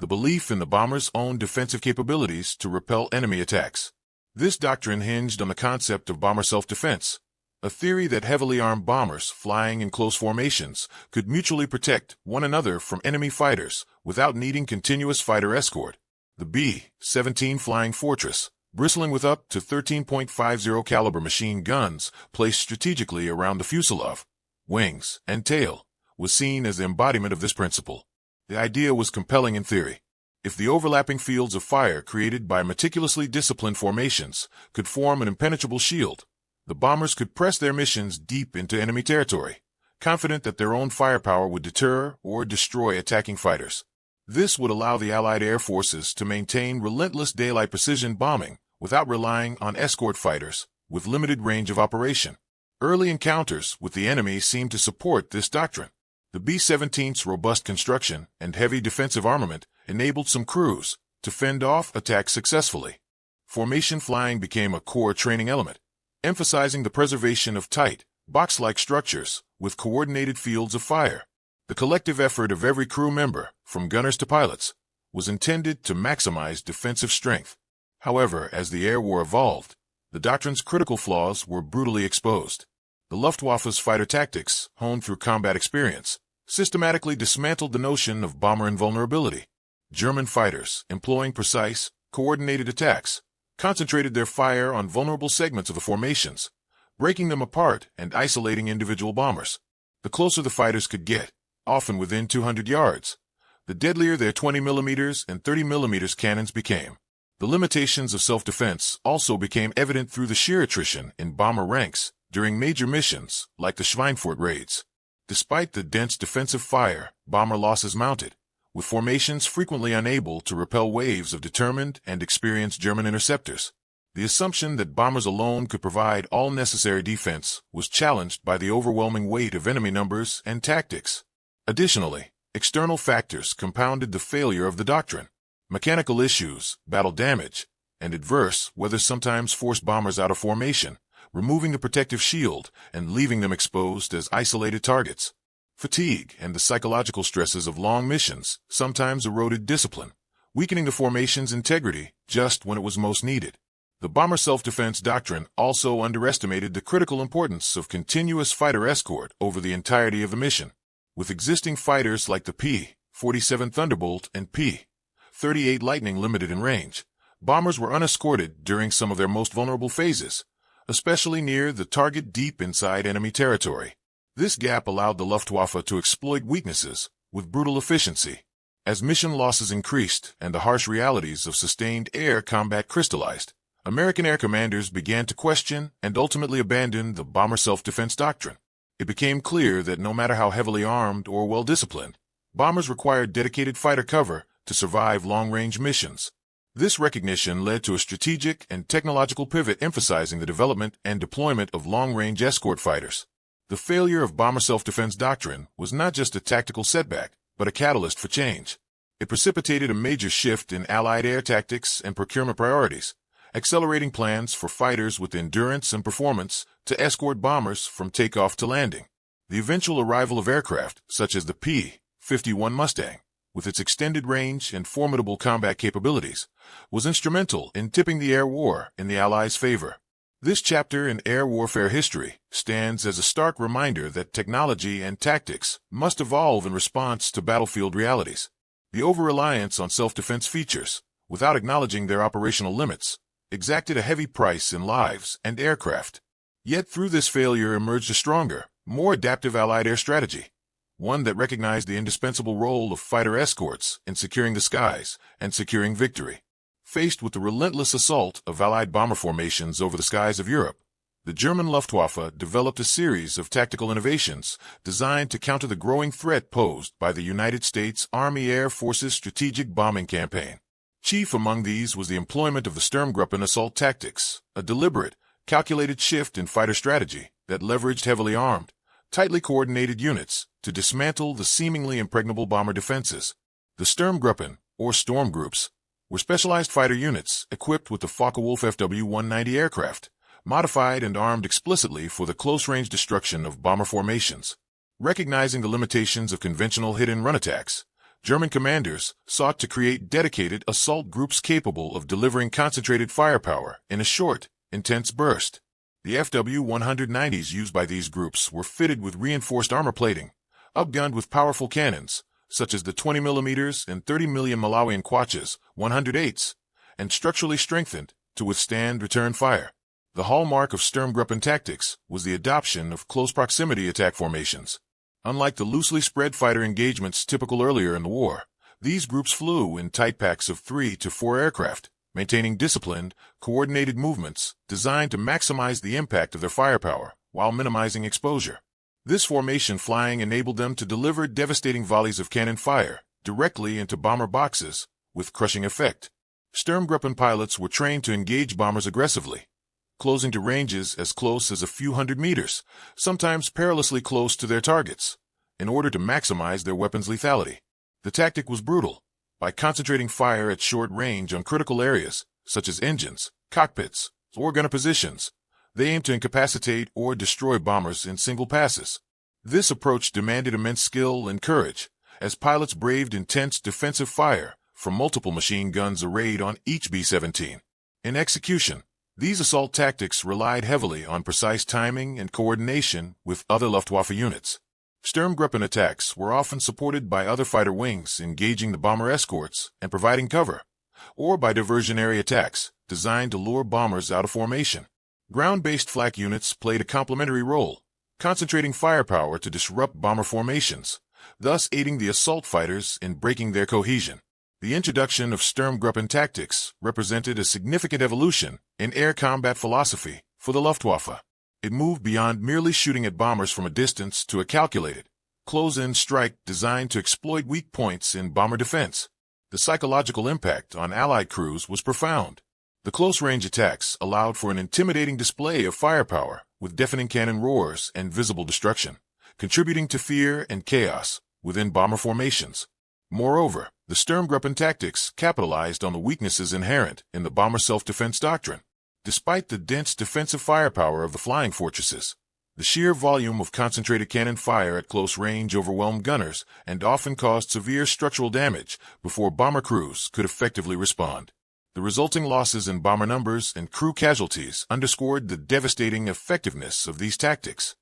the belief in the bomber's own defensive capabilities to repel enemy attacks. This doctrine hinged on the concept of bomber self-defense, a theory that heavily armed bombers flying in close formations could mutually protect one another from enemy fighters without needing continuous fighter escort. The B-17 Flying Fortress, bristling with up to 13.50 caliber machine guns placed strategically around the fuselage, wings, and tail, was seen as the embodiment of this principle. The idea was compelling in theory. If the overlapping fields of fire created by meticulously disciplined formations could form an impenetrable shield, the bombers could press their missions deep into enemy territory, confident that their own firepower would deter or destroy attacking fighters. This would allow the Allied air forces to maintain relentless daylight precision bombing without relying on escort fighters, with limited range of operation. Early encounters with the enemy seemed to support this doctrine. The B-17's robust construction and heavy defensive armament enabled some crews to fend off attacks successfully. Formation flying became a core training element, emphasizing the preservation of tight, box-like structures with coordinated fields of fire. The collective effort of every crew member, from gunners to pilots, was intended to maximize defensive strength. However, as the air war evolved, the doctrine's critical flaws were brutally exposed. The Luftwaffe's fighter tactics, honed through combat experience, systematically dismantled the notion of bomber invulnerability. German fighters, employing precise, coordinated attacks, concentrated their fire on vulnerable segments of the formations, breaking them apart and isolating individual bombers. The closer the fighters could get, often within 200 yards, the deadlier their 20mm and 30mm cannons became. The limitations of self-defense also became evident through the sheer attrition in bomber ranks during major missions like the Schweinfurt raids. Despite the dense defensive fire, bomber losses mounted, with formations frequently unable to repel waves of determined and experienced German interceptors. The assumption that bombers alone could provide all necessary defense was challenged by the overwhelming weight of enemy numbers and tactics. Additionally, external factors compounded the failure of the doctrine. Mechanical issues, battle damage, and adverse weather sometimes forced bombers out of formation, removing the protective shield and leaving them exposed as isolated targets. Fatigue and the psychological stresses of long missions sometimes eroded discipline, weakening the formation's integrity just when it was most needed. The bomber self-defense doctrine also underestimated the critical importance of continuous fighter escort over the entirety of the mission. With existing fighters like the P-47 Thunderbolt and P-38 Lightning limited in range, bombers were unescorted during some of their most vulnerable phases, especially near the target deep inside enemy territory. This gap allowed the Luftwaffe to exploit weaknesses with brutal efficiency. As mission losses increased and the harsh realities of sustained air combat crystallized, American air commanders began to question and ultimately abandon the bomber self-defense doctrine. It became clear that no matter how heavily armed or well-disciplined, bombers required dedicated fighter cover to survive long-range missions. This recognition led to a strategic and technological pivot emphasizing the development and deployment of long-range escort fighters. The failure of bomber self-defense doctrine was not just a tactical setback, but a catalyst for change. It precipitated a major shift in Allied air tactics and procurement priorities, accelerating plans for fighters with endurance and performance to escort bombers from takeoff to landing. The eventual arrival of aircraft, such as the P-51 Mustang, with its extended range and formidable combat capabilities, was instrumental in tipping the air war in the Allies' favor. This chapter in air warfare history stands as a stark reminder that technology and tactics must evolve in response to battlefield realities. The over-reliance on self-defense features, without acknowledging their operational limits, exacted a heavy price in lives and aircraft. Yet through this failure emerged a stronger, more adaptive Allied air strategy, one that recognized the indispensable role of fighter escorts in securing the skies and securing victory. Faced with the relentless assault of Allied bomber formations over the skies of Europe, the German Luftwaffe developed a series of tactical innovations designed to counter the growing threat posed by the United States Army Air Force's strategic bombing campaign. Chief among these was the employment of the Sturmgruppen assault tactics, a deliberate, calculated shift in fighter strategy that leveraged heavily armed, tightly coordinated units to dismantle the seemingly impregnable bomber defenses. The Sturmgruppen, or storm groups, were specialized fighter units equipped with the Focke-Wulf FW-190 aircraft, modified and armed explicitly for the close-range destruction of bomber formations. Recognizing the limitations of conventional hit-and-run attacks, German commanders sought to create dedicated assault groups capable of delivering concentrated firepower in a short, intense burst. The FW-190s used by these groups were fitted with reinforced armor plating, outgunned with powerful cannons, such as the 20mm and 30mm Malawian Quachas 108s, and structurally strengthened to withstand return fire. The hallmark of Sturmgruppen tactics was the adoption of close proximity attack formations. Unlike the loosely spread fighter engagements typical earlier in the war, these groups flew in tight packs of 3 to 4 aircraft, maintaining disciplined, coordinated movements designed to maximize the impact of their firepower while minimizing exposure. This formation flying enabled them to deliver devastating volleys of cannon fire directly into bomber boxes with crushing effect. Sturmgruppen pilots were trained to engage bombers aggressively, closing to ranges as close as a few hundred meters, sometimes perilously close to their targets, in order to maximize their weapons' lethality. The tactic was brutal. By concentrating fire at short range on critical areas, such as engines, cockpits, or gunner positions, they aimed to incapacitate or destroy bombers in single passes. This approach demanded immense skill and courage, as pilots braved intense defensive fire from multiple machine guns arrayed on each B-17. In execution, these assault tactics relied heavily on precise timing and coordination with other Luftwaffe units. Sturmgruppen attacks were often supported by other fighter wings engaging the bomber escorts and providing cover, or by diversionary attacks designed to lure bombers out of formation. Ground-based flak units played a complementary role, concentrating firepower to disrupt bomber formations, thus aiding the assault fighters in breaking their cohesion. The introduction of Sturmgruppen tactics represented a significant evolution in air combat philosophy for the Luftwaffe. It moved beyond merely shooting at bombers from a distance to a calculated, close-in strike designed to exploit weak points in bomber defense. The psychological impact on Allied crews was profound. The close-range attacks allowed for an intimidating display of firepower with deafening cannon roars and visible destruction, contributing to fear and chaos within bomber formations. Moreover, the Sturmgruppen tactics capitalized on the weaknesses inherent in the bomber self-defense doctrine. Despite the dense defensive firepower of the flying fortresses, the sheer volume of concentrated cannon fire at close range overwhelmed gunners and often caused severe structural damage before bomber crews could effectively respond. The resulting losses in bomber numbers and crew casualties underscored the devastating effectiveness of these tactics.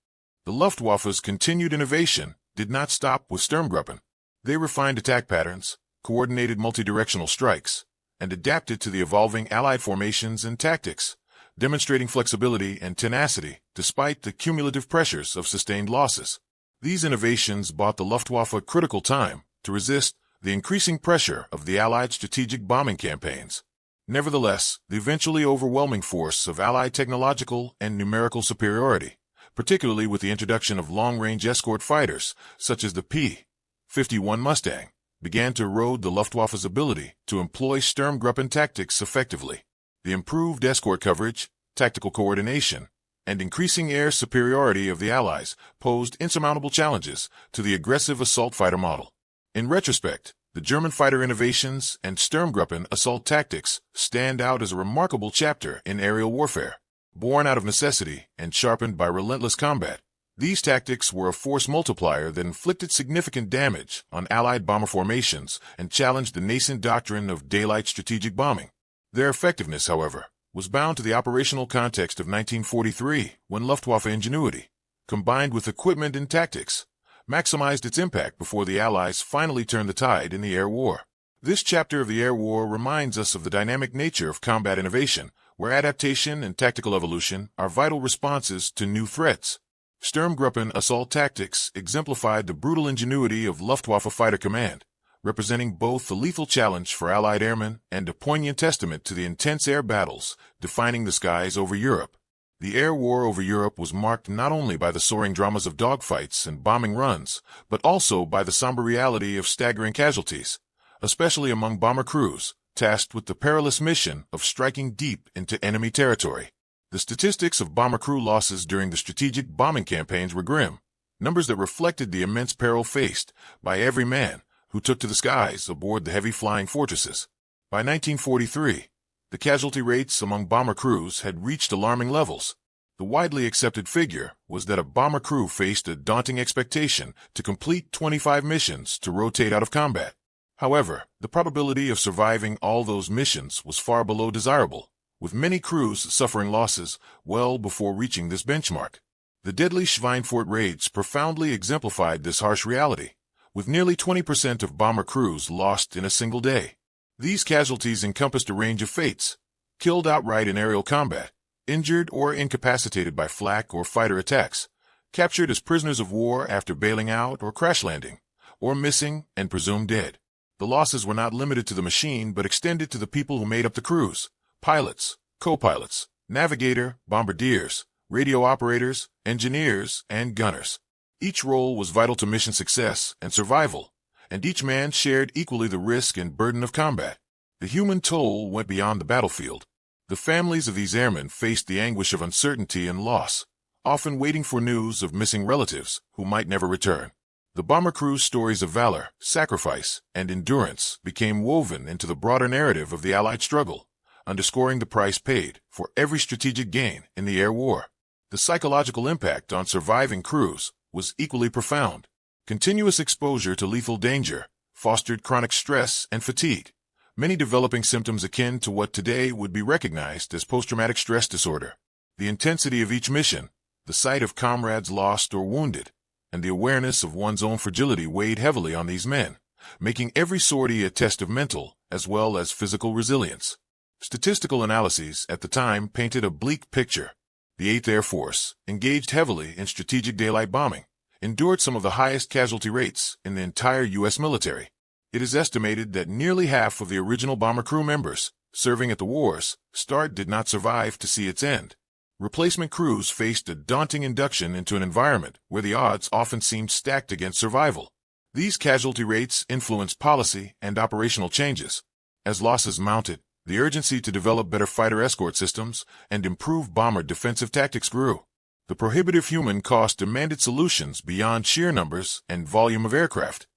The Luftwaffe's continued innovation did not stop with Sturmgruppen. They refined attack patterns, coordinated multidirectional strikes, and adapted to the evolving Allied formations and tactics, demonstrating flexibility and tenacity despite the cumulative pressures of sustained losses. These innovations bought the Luftwaffe critical time to resist the increasing pressure of the Allied strategic bombing campaigns. Nevertheless, the eventually overwhelming force of Allied technological and numerical superiority, particularly with the introduction of long-range escort fighters such as the P-51 Mustang, began to erode the Luftwaffe's ability to employ Sturmgruppen tactics effectively. The improved escort coverage, tactical coordination, and increasing air superiority of the Allies posed insurmountable challenges to the aggressive assault fighter model. In retrospect, the German fighter innovations and Sturmgruppen assault tactics stand out as a remarkable chapter in aerial warfare. Born out of necessity and sharpened by relentless combat, these tactics were a force multiplier that inflicted significant damage on Allied bomber formations and challenged the nascent doctrine of daylight strategic bombing. Their effectiveness, however, was bound to the operational context of 1943, when Luftwaffe ingenuity, combined with equipment and tactics, maximized its impact before the Allies finally turned the tide in the air war. This chapter of the air war reminds us of the dynamic nature of combat innovation, where adaptation and tactical evolution are vital responses to new threats. Sturmgruppen assault tactics exemplified the brutal ingenuity of Luftwaffe fighter command, representing both the lethal challenge for Allied airmen and a poignant testament to the intense air battles defining the skies over Europe. The air war over Europe was marked not only by the soaring dramas of dogfights and bombing runs, but also by the somber reality of staggering casualties, especially among bomber crews tasked with the perilous mission of striking deep into enemy territory. The statistics of bomber crew losses during the strategic bombing campaigns were grim, numbers that reflected the immense peril faced by every man who took to the skies aboard the heavy flying fortresses. By 1943, the casualty rates among bomber crews had reached alarming levels. The widely accepted figure was that a bomber crew faced a daunting expectation to complete 25 missions to rotate out of combat. However, the probability of surviving all those missions was far below desirable, with many crews suffering losses well before reaching this benchmark. The deadly Schweinfurt raids profoundly exemplified this harsh reality, with nearly 20% of bomber crews lost in a single day. These casualties encompassed a range of fates: killed outright in aerial combat, injured or incapacitated by flak or fighter attacks, captured as prisoners of war after bailing out or crash landing, or missing and presumed dead. The losses were not limited to the machine but extended to the people who made up the crews: pilots, co-pilots, navigator, bombardiers, radio operators, engineers, and gunners. Each role was vital to mission success and survival, and each man shared equally the risk and burden of combat. The human toll went beyond the battlefield. The families of these airmen faced the anguish of uncertainty and loss, often waiting for news of missing relatives who might never return. The bomber crew's stories of valor, sacrifice, and endurance became woven into the broader narrative of the Allied struggle, underscoring the price paid for every strategic gain in the air war. The psychological impact on surviving crews was equally profound. Continuous exposure to lethal danger fostered chronic stress and fatigue, many developing symptoms akin to what today would be recognized as post-traumatic stress disorder. The intensity of each mission, the sight of comrades lost or wounded, and the awareness of one's own fragility weighed heavily on these men, making every sortie a test of mental as well as physical resilience. Statistical analyses at the time painted a bleak picture. The 8th Air Force, engaged heavily in strategic daylight bombing, endured some of the highest casualty rates in the entire U.S. military. It is estimated that nearly half of the original bomber crew members serving at the war's start did not survive to see its end. Replacement crews faced a daunting induction into an environment where the odds often seemed stacked against survival. These casualty rates influenced policy and operational changes. As losses mounted, the urgency to develop better fighter escort systems and improve bomber defensive tactics grew. The prohibitive human cost demanded solutions beyond sheer numbers and volume of aircraft.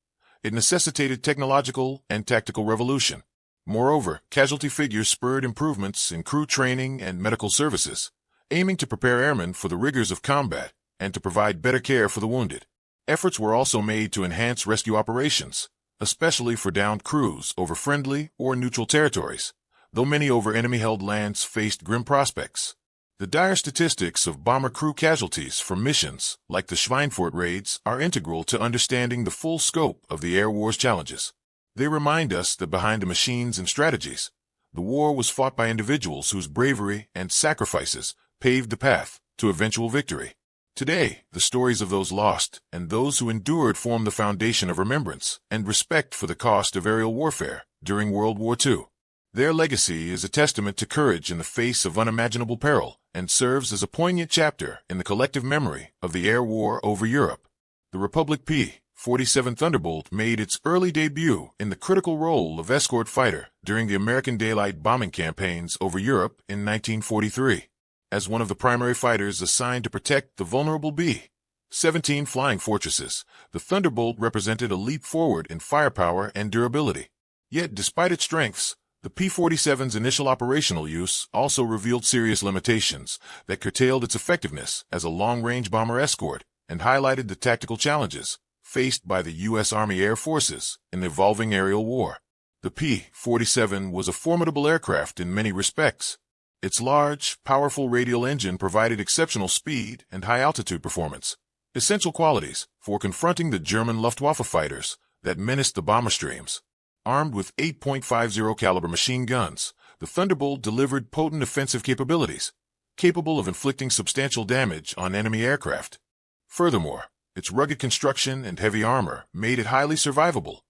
It necessitated technological and tactical revolution. Moreover, casualty figures spurred improvements in crew training and medical services, aiming to prepare airmen for the rigors of combat and to provide better care for the wounded. Efforts were also made to enhance rescue operations, especially for downed crews over friendly or neutral territories, though many over enemy-held lands faced grim prospects. The dire statistics of bomber crew casualties from missions like the Schweinfurt raids are integral to understanding the full scope of the air war's challenges. They remind us that behind the machines and strategies, the war was fought by individuals whose bravery and sacrifices paved the path to eventual victory. Today, the stories of those lost and those who endured form the foundation of remembrance and respect for the cost of aerial warfare during World War II. Their legacy is a testament to courage in the face of unimaginable peril and serves as a poignant chapter in the collective memory of the air war over Europe. The Republic P-47 Thunderbolt made its early debut in the critical role of escort fighter during the American daylight bombing campaigns over Europe in 1943. As one of the primary fighters assigned to protect the vulnerable B-17 flying fortresses, the Thunderbolt represented a leap forward in firepower and durability. Yet, despite its strengths, the P-47's initial operational use also revealed serious limitations that curtailed its effectiveness as a long-range bomber escort and highlighted the tactical challenges faced by the U.S. Army Air Forces in the evolving aerial war. The P-47 was a formidable aircraft in many respects. Its large, powerful radial engine provided exceptional speed and high-altitude performance, essential qualities for confronting the German Luftwaffe fighters that menaced the bomber streams. Armed with 8.50 caliber machine guns, the Thunderbolt delivered potent offensive capabilities, capable of inflicting substantial damage on enemy aircraft. Furthermore, its rugged construction and heavy armor made it highly survivable,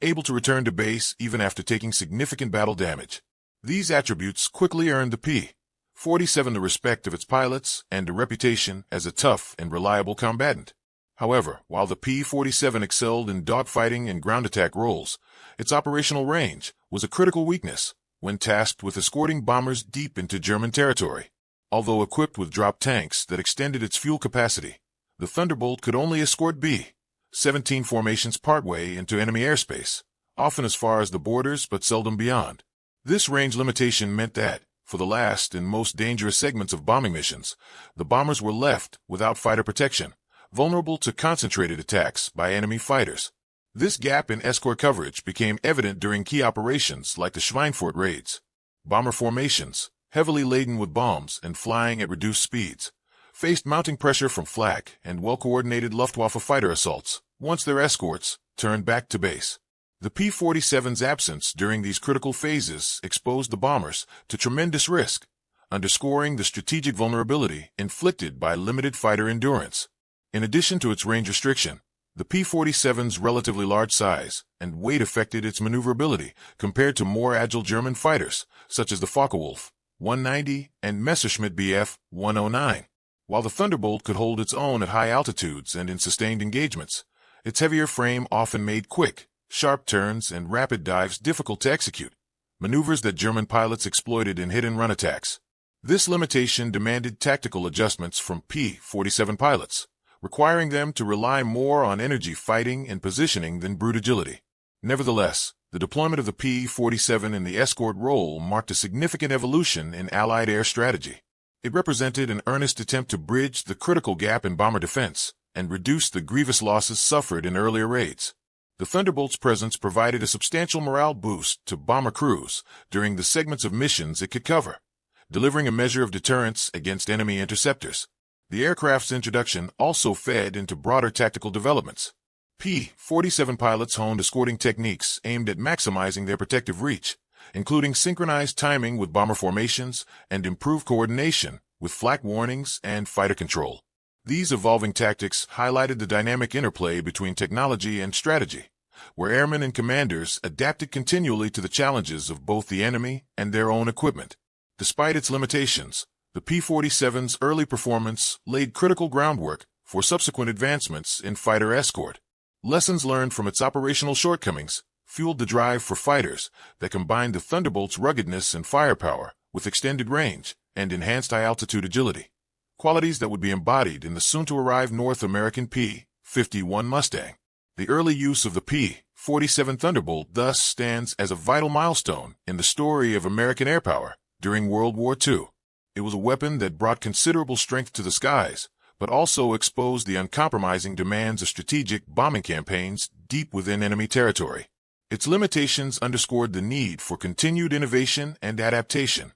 able to return to base even after taking significant battle damage. These attributes quickly earned the P-47 the respect of its pilots and a reputation as a tough and reliable combatant. However, while the P-47 excelled in dogfighting and ground attack roles, its operational range was a critical weakness when tasked with escorting bombers deep into German territory. Although equipped with drop tanks that extended its fuel capacity, the Thunderbolt could only escort B-17 formations partway into enemy airspace, often as far as the borders but seldom beyond. This range limitation meant that, for the last and most dangerous segments of bombing missions, the bombers were left without fighter protection, vulnerable to concentrated attacks by enemy fighters. This gap in escort coverage became evident during key operations like the Schweinfurt raids. Bomber formations, heavily laden with bombs and flying at reduced speeds, faced mounting pressure from flak and well-coordinated Luftwaffe fighter assaults once their escorts turned back to base. The P-47's absence during these critical phases exposed the bombers to tremendous risk, underscoring the strategic vulnerability inflicted by limited fighter endurance. In addition to its range restriction, the P-47's relatively large size and weight affected its maneuverability compared to more agile German fighters, such as the Focke-Wulf 190 and Messerschmitt Bf 109. While the Thunderbolt could hold its own at high altitudes and in sustained engagements, its heavier frame often made quick, sharp turns and rapid dives difficult to execute, maneuvers that German pilots exploited in hit-and-run attacks. This limitation demanded tactical adjustments from P-47 pilots, requiring them to rely more on energy fighting and positioning than brute agility. Nevertheless, the deployment of the P-47 in the escort role marked a significant evolution in Allied air strategy. It represented an earnest attempt to bridge the critical gap in bomber defense and reduce the grievous losses suffered in earlier raids. The Thunderbolt's presence provided a substantial morale boost to bomber crews during the segments of missions it could cover, delivering a measure of deterrence against enemy interceptors. The aircraft's introduction also fed into broader tactical developments. P-47 pilots honed escorting techniques aimed at maximizing their protective reach, including synchronized timing with bomber formations and improved coordination with flak warnings and fighter control. These evolving tactics highlighted the dynamic interplay between technology and strategy, where airmen and commanders adapted continually to the challenges of both the enemy and their own equipment. Despite its limitations, the P-47's early performance laid critical groundwork for subsequent advancements in fighter escort. Lessons learned from its operational shortcomings fueled the drive for fighters that combined the Thunderbolt's ruggedness and firepower with extended range and enhanced high-altitude agility, qualities that would be embodied in the soon-to-arrive North American P-51 Mustang. The early use of the P-47 Thunderbolt thus stands as a vital milestone in the story of American air power during World War II. It was a weapon that brought considerable strength to the skies, but also exposed the uncompromising demands of strategic bombing campaigns deep within enemy territory. Its limitations underscored the need for continued innovation and adaptation,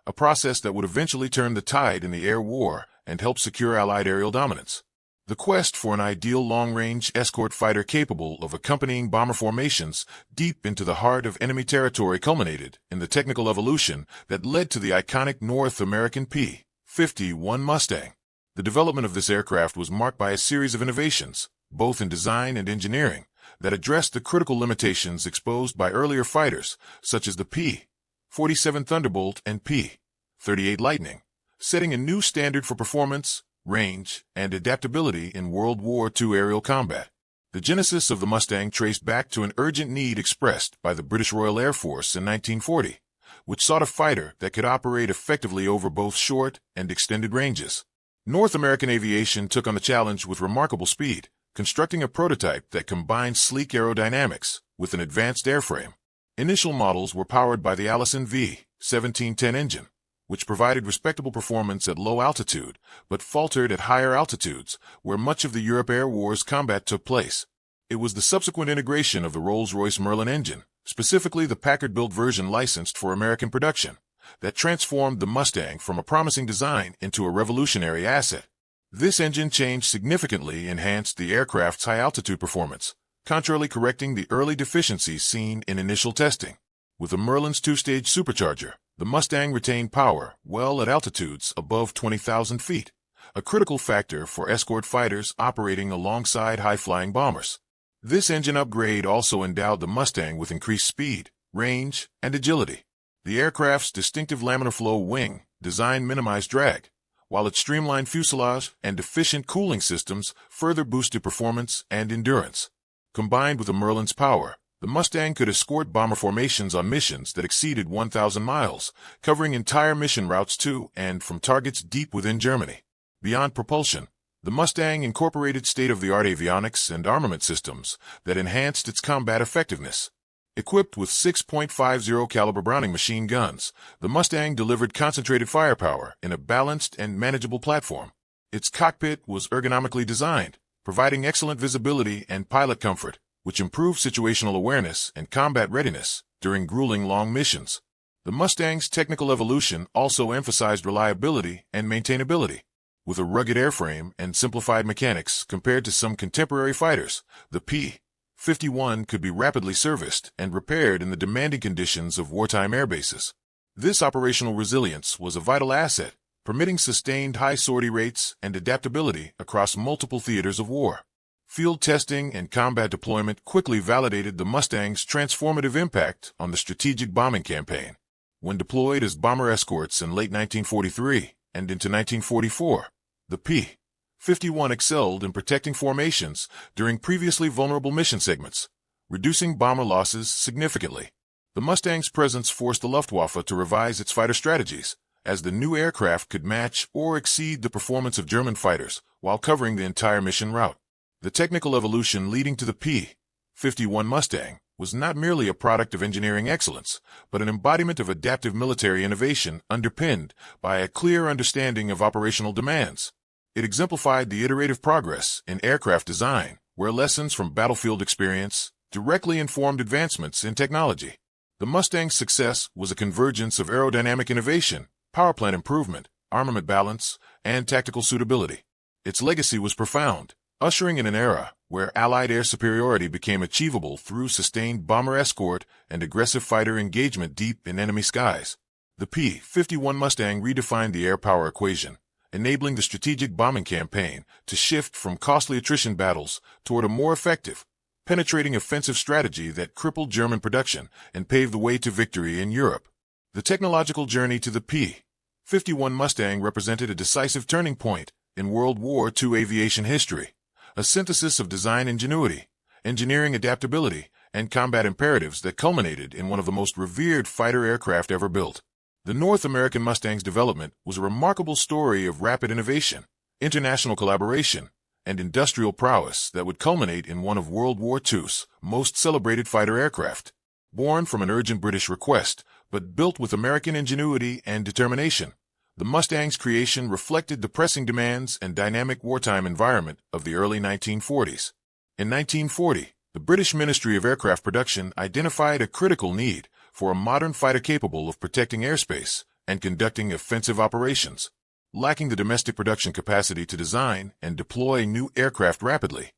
a process that would eventually turn the tide in the air war and help secure Allied aerial dominance. The quest for an ideal long-range escort fighter capable of accompanying bomber formations deep into the heart of enemy territory culminated in the technical evolution that led to the iconic North American P-51 Mustang. The development of this aircraft was marked by a series of innovations, both in design and engineering, that addressed the critical limitations exposed by earlier fighters, such as the P-47 Thunderbolt and P-38 Lightning, setting a new standard for performance, range, and adaptability in World War II aerial combat. The genesis of the Mustang traced back to an urgent need expressed by the British Royal Air Force in 1940, which sought a fighter that could operate effectively over both short and extended ranges. North American aviation took on the challenge with remarkable speed, constructing a prototype that combined sleek aerodynamics with an advanced airframe. Initial models were powered by the Allison V-1710 engine, which provided respectable performance at low altitude, but faltered at higher altitudes, where much of the Europe Air War's combat took place. It was the subsequent integration of the Rolls-Royce Merlin engine, specifically the Packard-built version licensed for American production, that transformed the Mustang from a promising design into a revolutionary asset. This engine change significantly enhanced the aircraft's high-altitude performance, contrarily correcting the early deficiencies seen in initial testing. With the Merlin's two-stage supercharger, the Mustang retained power well at altitudes above 20,000 feet, a critical factor for escort fighters operating alongside high-flying bombers. This engine upgrade also endowed the Mustang with increased speed, range, and agility. The aircraft's distinctive laminar flow wing design minimized drag, while its streamlined fuselage and efficient cooling systems further boosted performance and endurance. Combined with the Merlin's power, the Mustang could escort bomber formations on missions that exceeded 1,000 miles, covering entire mission routes to and from targets deep within Germany. Beyond propulsion, the Mustang incorporated state-of-the-art avionics and armament systems that enhanced its combat effectiveness. Equipped with 6.50 caliber Browning machine guns, the Mustang delivered concentrated firepower in a balanced and manageable platform. Its cockpit was ergonomically designed, providing excellent visibility and pilot comfort, which improved situational awareness and combat readiness during grueling long missions. The Mustang's technical evolution also emphasized reliability and maintainability. With a rugged airframe and simplified mechanics compared to some contemporary fighters, the P-51 could be rapidly serviced and repaired in the demanding conditions of wartime airbases. This operational resilience was a vital asset, permitting sustained high sortie rates and adaptability across multiple theaters of war. Field testing and combat deployment quickly validated the Mustang's transformative impact on the strategic bombing campaign. When deployed as bomber escorts in late 1943 and into 1944, the P-51 excelled in protecting formations during previously vulnerable mission segments, reducing bomber losses significantly. The Mustang's presence forced the Luftwaffe to revise its fighter strategies, as the new aircraft could match or exceed the performance of German fighters while covering the entire mission route. The technical evolution leading to the P-51 Mustang was not merely a product of engineering excellence, but an embodiment of adaptive military innovation underpinned by a clear understanding of operational demands. It exemplified the iterative progress in aircraft design, where lessons from battlefield experience directly informed advancements in technology. The Mustang's success was a convergence of aerodynamic innovation, power plant improvement, armament balance, and tactical suitability. Its legacy was profound, ushering in an era where Allied air superiority became achievable through sustained bomber escort and aggressive fighter engagement deep in enemy skies. The P-51 Mustang redefined the air power equation, enabling the strategic bombing campaign to shift from costly attrition battles toward a more effective, penetrating offensive strategy that crippled German production and paved the way to victory in Europe. The technological journey to the P-51 Mustang represented a decisive turning point in World War II aviation history, a synthesis of design ingenuity, engineering adaptability, and combat imperatives that culminated in one of the most revered fighter aircraft ever built. The North American Mustang's development was a remarkable story of rapid innovation, international collaboration, and industrial prowess that would culminate in one of World War II's most celebrated fighter aircraft. Born from an urgent British request, but built with American ingenuity and determination, the Mustang's creation reflected the pressing demands and dynamic wartime environment of the early 1940s. In 1940, the British Ministry of Aircraft Production identified a critical need for a modern fighter capable of protecting airspace and conducting offensive operations. Lacking the domestic production capacity to design and deploy new aircraft rapidly,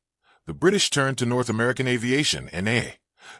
the British turned to North American Aviation (NA),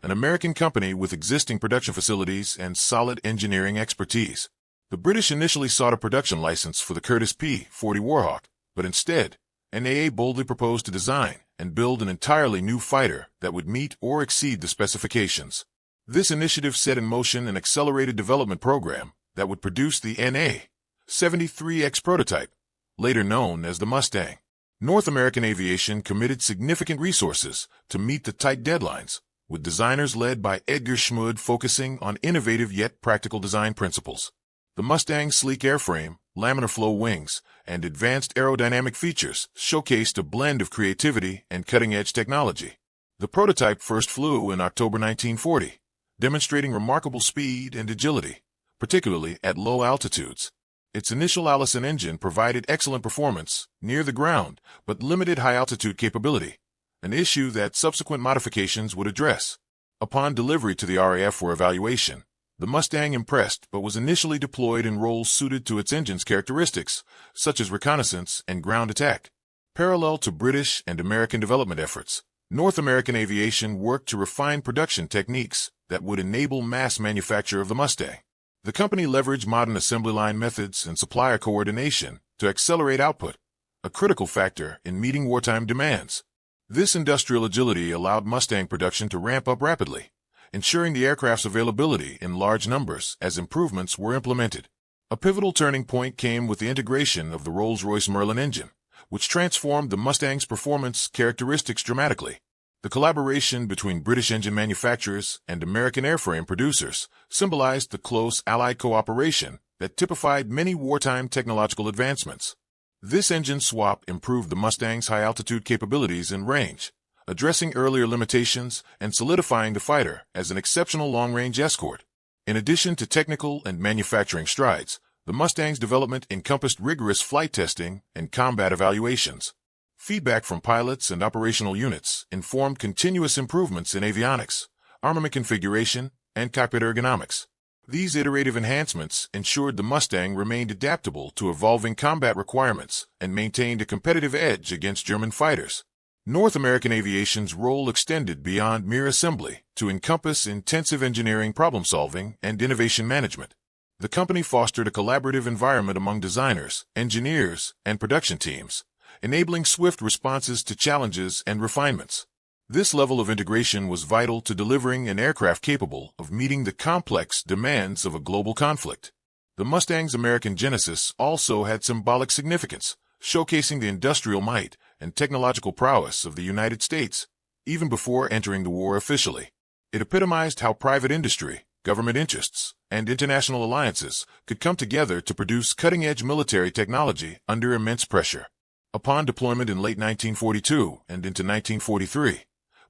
an American company with existing production facilities and solid engineering expertise. The British initially sought a production license for the Curtiss P-40 Warhawk, but instead, NAA boldly proposed to design and build an entirely new fighter that would meet or exceed the specifications. This initiative set in motion an accelerated development program that would produce the NA-73X prototype, later known as the Mustang. North American Aviation committed significant resources to meet the tight deadlines, with designers led by Edgar Schmud focusing on innovative yet practical design principles. The Mustang's sleek airframe, laminar flow wings, and advanced aerodynamic features showcased a blend of creativity and cutting-edge technology. The prototype first flew in October 1940, demonstrating remarkable speed and agility, particularly at low altitudes. Its initial Allison engine provided excellent performance near the ground, but limited high-altitude capability, an issue that subsequent modifications would address. Upon delivery to the RAF for evaluation, the Mustang impressed but was initially deployed in roles suited to its engine's characteristics, such as reconnaissance and ground attack. Parallel to British and American development efforts, North American Aviation worked to refine production techniques that would enable mass manufacture of the Mustang. The company leveraged modern assembly line methods and supplier coordination to accelerate output, a critical factor in meeting wartime demands. This industrial agility allowed Mustang production to ramp up rapidly, ensuring the aircraft's availability in large numbers as improvements were implemented. A pivotal turning point came with the integration of the Rolls-Royce Merlin engine, which transformed the Mustang's performance characteristics dramatically. The collaboration between British engine manufacturers and American airframe producers symbolized the close Allied cooperation that typified many wartime technological advancements. This engine swap improved the Mustang's high-altitude capabilities and range, addressing earlier limitations and solidifying the fighter as an exceptional long-range escort. In addition to technical and manufacturing strides, the Mustang's development encompassed rigorous flight testing and combat evaluations. Feedback from pilots and operational units informed continuous improvements in avionics, armament configuration, and cockpit ergonomics. These iterative enhancements ensured the Mustang remained adaptable to evolving combat requirements and maintained a competitive edge against German fighters. North American Aviation's role extended beyond mere assembly to encompass intensive engineering problem-solving and innovation management. The company fostered a collaborative environment among designers, engineers, and production teams, enabling swift responses to challenges and refinements. This level of integration was vital to delivering an aircraft capable of meeting the complex demands of a global conflict. The Mustang's American genesis also had symbolic significance, showcasing the industrial might and technological prowess of the United States, even before entering the war officially. It epitomized how private industry, government interests, and international alliances could come together to produce cutting-edge military technology under immense pressure. Upon deployment in late 1942 and into 1943,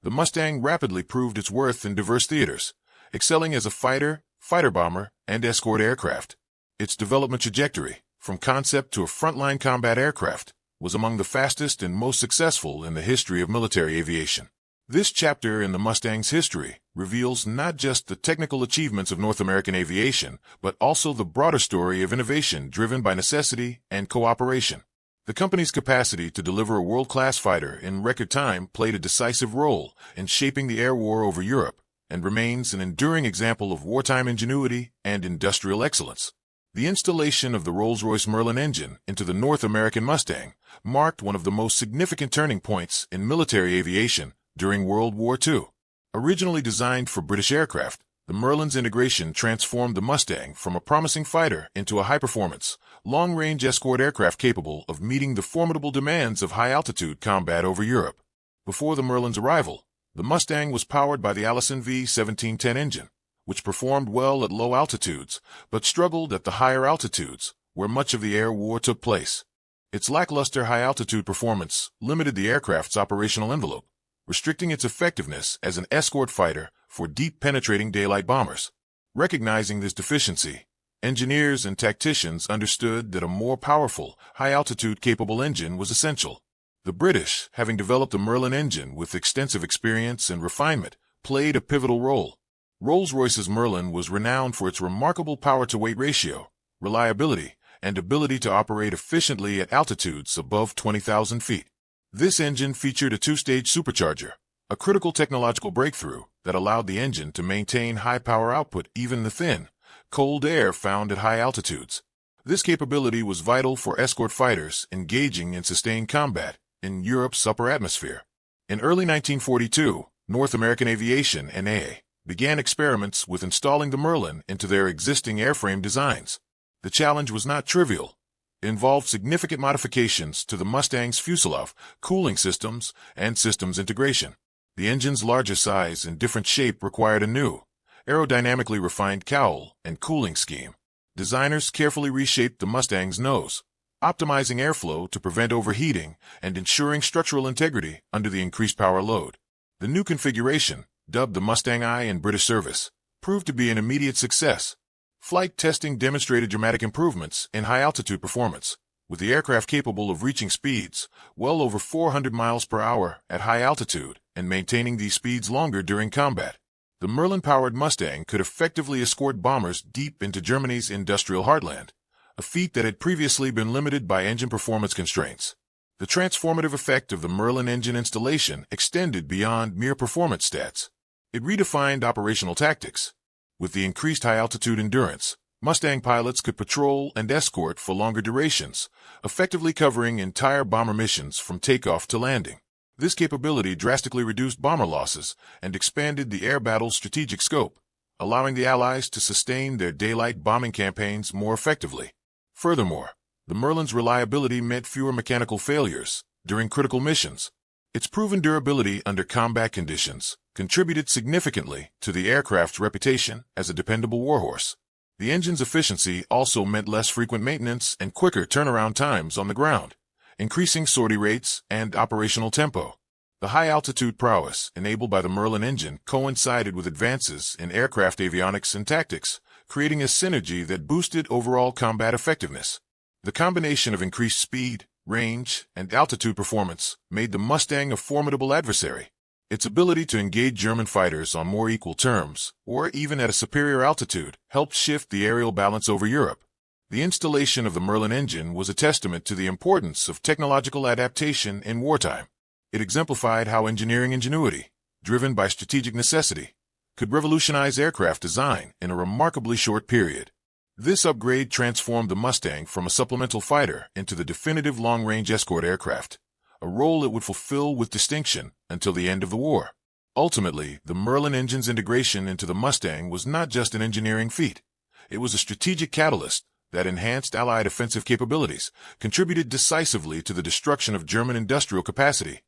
the Mustang rapidly proved its worth in diverse theaters, excelling as a fighter, fighter bomber, and escort aircraft. Its development trajectory, from concept to a frontline combat aircraft, was among the fastest and most successful in the history of military aviation. This chapter in the Mustang's history reveals not just the technical achievements of North American aviation, but also the broader story of innovation driven by necessity and cooperation. The company's capacity to deliver a world-class fighter in record time played a decisive role in shaping the air war over Europe, and remains an enduring example of wartime ingenuity and industrial excellence. The installation of the Rolls-Royce Merlin engine into the North American Mustang marked one of the most significant turning points in military aviation during World War II. Originally designed for British aircraft, the Merlin's integration transformed the Mustang from a promising fighter into a high-performance, long-range escort aircraft capable of meeting the formidable demands of high-altitude combat over Europe. Before the Merlin's arrival, the Mustang was powered by the Allison V1710 engine, which performed well at low altitudes, but struggled at the higher altitudes, where much of the air war took place. Its lackluster high-altitude performance limited the aircraft's operational envelope, restricting its effectiveness as an escort fighter for deep penetrating daylight bombers. Recognizing this deficiency, engineers and tacticians understood that a more powerful, high-altitude capable engine was essential. The British, having developed a Merlin engine with extensive experience and refinement, played a pivotal role. Rolls-Royce's Merlin was renowned for its remarkable power-to-weight ratio, reliability, and ability to operate efficiently at altitudes above 20,000 feet. This engine featured a two-stage supercharger, a critical technological breakthrough that allowed the engine to maintain high power output even in the thin, cold air found at high altitudes. This capability was vital for escort fighters engaging in sustained combat in Europe's upper atmosphere. In early 1942, North American Aviation, NA, began experiments with installing the Merlin into their existing airframe designs. The challenge was not trivial. It involved significant modifications to the Mustang's fuselage, cooling systems, and systems integration. The engine's larger size and different shape required a new, aerodynamically refined cowl and cooling scheme. Designers carefully reshaped the Mustang's nose, optimizing airflow to prevent overheating and ensuring structural integrity under the increased power load. The new configuration, dubbed the Mustang I in British service, proved to be an immediate success. Flight testing demonstrated dramatic improvements in high-altitude performance, with the aircraft capable of reaching speeds well over 400 miles per hour at high altitude and maintaining these speeds longer during combat. The Merlin-powered Mustang could effectively escort bombers deep into Germany's industrial heartland, a feat that had previously been limited by engine performance constraints. The transformative effect of the Merlin engine installation extended beyond mere performance stats. It redefined operational tactics. With the increased high-altitude endurance, Mustang pilots could patrol and escort for longer durations, effectively covering entire bomber missions from takeoff to landing. This capability drastically reduced bomber losses and expanded the air battle's strategic scope, allowing the Allies to sustain their daylight bombing campaigns more effectively. Furthermore, the Merlin's reliability meant fewer mechanical failures during critical missions. Its proven durability under combat conditions contributed significantly to the aircraft's reputation as a dependable warhorse. The engine's efficiency also meant less frequent maintenance and quicker turnaround times on the ground, increasing sortie rates and operational tempo. The high-altitude prowess enabled by the Merlin engine coincided with advances in aircraft avionics and tactics, creating a synergy that boosted overall combat effectiveness. The combination of increased speed, range, and altitude performance made the Mustang a formidable adversary. Its ability to engage German fighters on more equal terms, or even at a superior altitude, helped shift the aerial balance over Europe. The installation of the Merlin engine was a testament to the importance of technological adaptation in wartime. It exemplified how engineering ingenuity, driven by strategic necessity, could revolutionize aircraft design in a remarkably short period. This upgrade transformed the Mustang from a supplemental fighter into the definitive long-range escort aircraft, a role it would fulfill with distinction until the end of the war. Ultimately, the Merlin engine's integration into the Mustang was not just an engineering feat. It was a strategic catalyst that enhanced Allied offensive capabilities, contributed decisively to the destruction of German industrial capacity,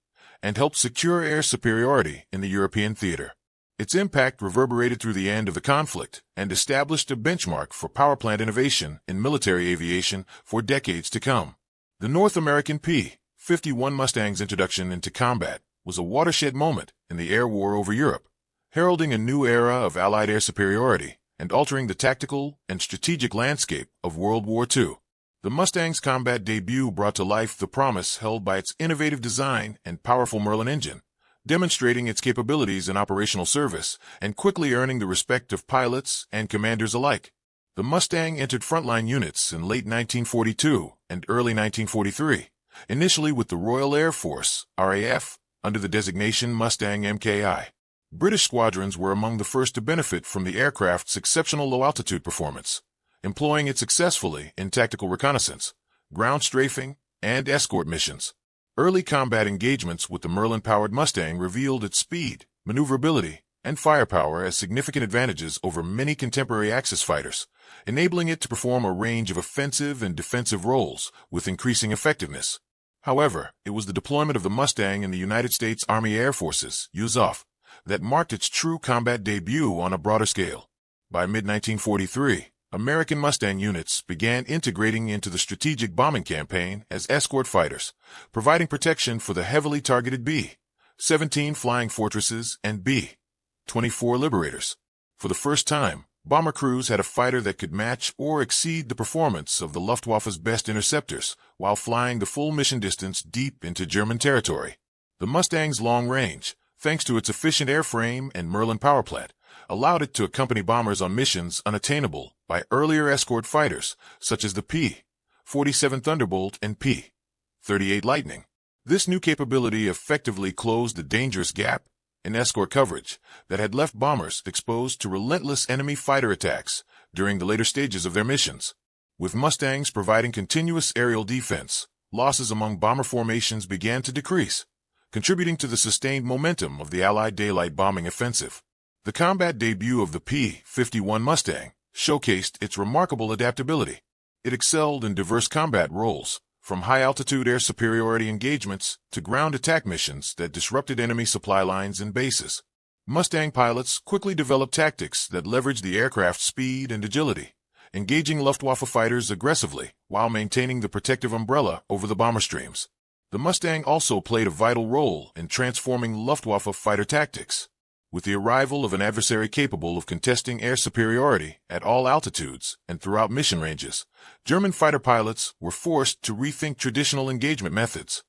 and helped secure air superiority in the European theater. Its impact reverberated through the end of the conflict and established a benchmark for power plant innovation in military aviation for decades to come. The North American P-51 Mustang's introduction into combat was a watershed moment in the air war over Europe, heralding a new era of Allied air superiority and altering the tactical and strategic landscape of World War II. The Mustang's combat debut brought to life the promise held by its innovative design and powerful Merlin engine, demonstrating its capabilities in operational service and quickly earning the respect of pilots and commanders alike. The Mustang entered frontline units in late 1942 and early 1943, initially with the Royal Air Force, RAF, under the designation Mustang MKI. British squadrons were among the first to benefit from the aircraft's exceptional low-altitude performance, employing it successfully in tactical reconnaissance, ground strafing, and escort missions. Early combat engagements with the Merlin-powered Mustang revealed its speed, maneuverability, and firepower as significant advantages over many contemporary Axis fighters, enabling it to perform a range of offensive and defensive roles with increasing effectiveness. However, it was the deployment of the Mustang in the United States Army Air Forces, USAF, that marked its true combat debut on a broader scale. By mid-1943, American Mustang units began integrating into the strategic bombing campaign as escort fighters, providing protection for the heavily targeted B-17 Flying Fortresses and B-24 Liberators. For the first time, bomber crews had a fighter that could match or exceed the performance of the Luftwaffe's best interceptors while flying the full mission distance deep into German territory. The Mustang's long range, thanks to its efficient airframe and Merlin power plant, allowed it to accompany bombers on missions unattainable by earlier escort fighters, such as the P-47 Thunderbolt and P-38 Lightning. This new capability effectively closed the dangerous gap in escort coverage that had left bombers exposed to relentless enemy fighter attacks during the later stages of their missions. With Mustangs providing continuous aerial defense, losses among bomber formations began to decrease, contributing to the sustained momentum of the Allied daylight bombing offensive. The combat debut of the P-51 Mustang showcased its remarkable adaptability. It excelled in diverse combat roles, from high-altitude air superiority engagements to ground attack missions that disrupted enemy supply lines and bases. Mustang pilots quickly developed tactics that leveraged the aircraft's speed and agility, engaging Luftwaffe fighters aggressively while maintaining the protective umbrella over the bomber streams. The Mustang also played a vital role in transforming Luftwaffe fighter tactics. With the arrival of an adversary capable of contesting air superiority at all altitudes and throughout mission ranges, German fighter pilots were forced to rethink traditional engagement methods.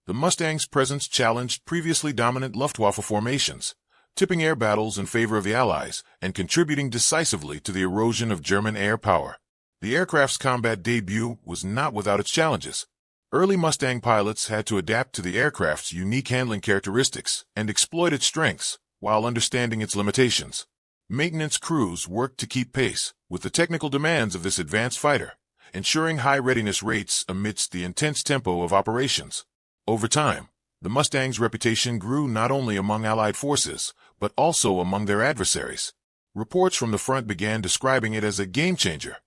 The Mustang's presence challenged previously dominant Luftwaffe formations, tipping air battles in favor of the Allies and contributing decisively to the erosion of German air power. The aircraft's combat debut was not without its challenges. Early Mustang pilots had to adapt to the aircraft's unique handling characteristics and exploit its strengths, while understanding its limitations. Maintenance crews worked to keep pace with the technical demands of this advanced fighter, ensuring high readiness rates amidst the intense tempo of operations. Over time, the Mustang's reputation grew not only among Allied forces, but also among their adversaries. Reports from the front began describing it as a game-changer,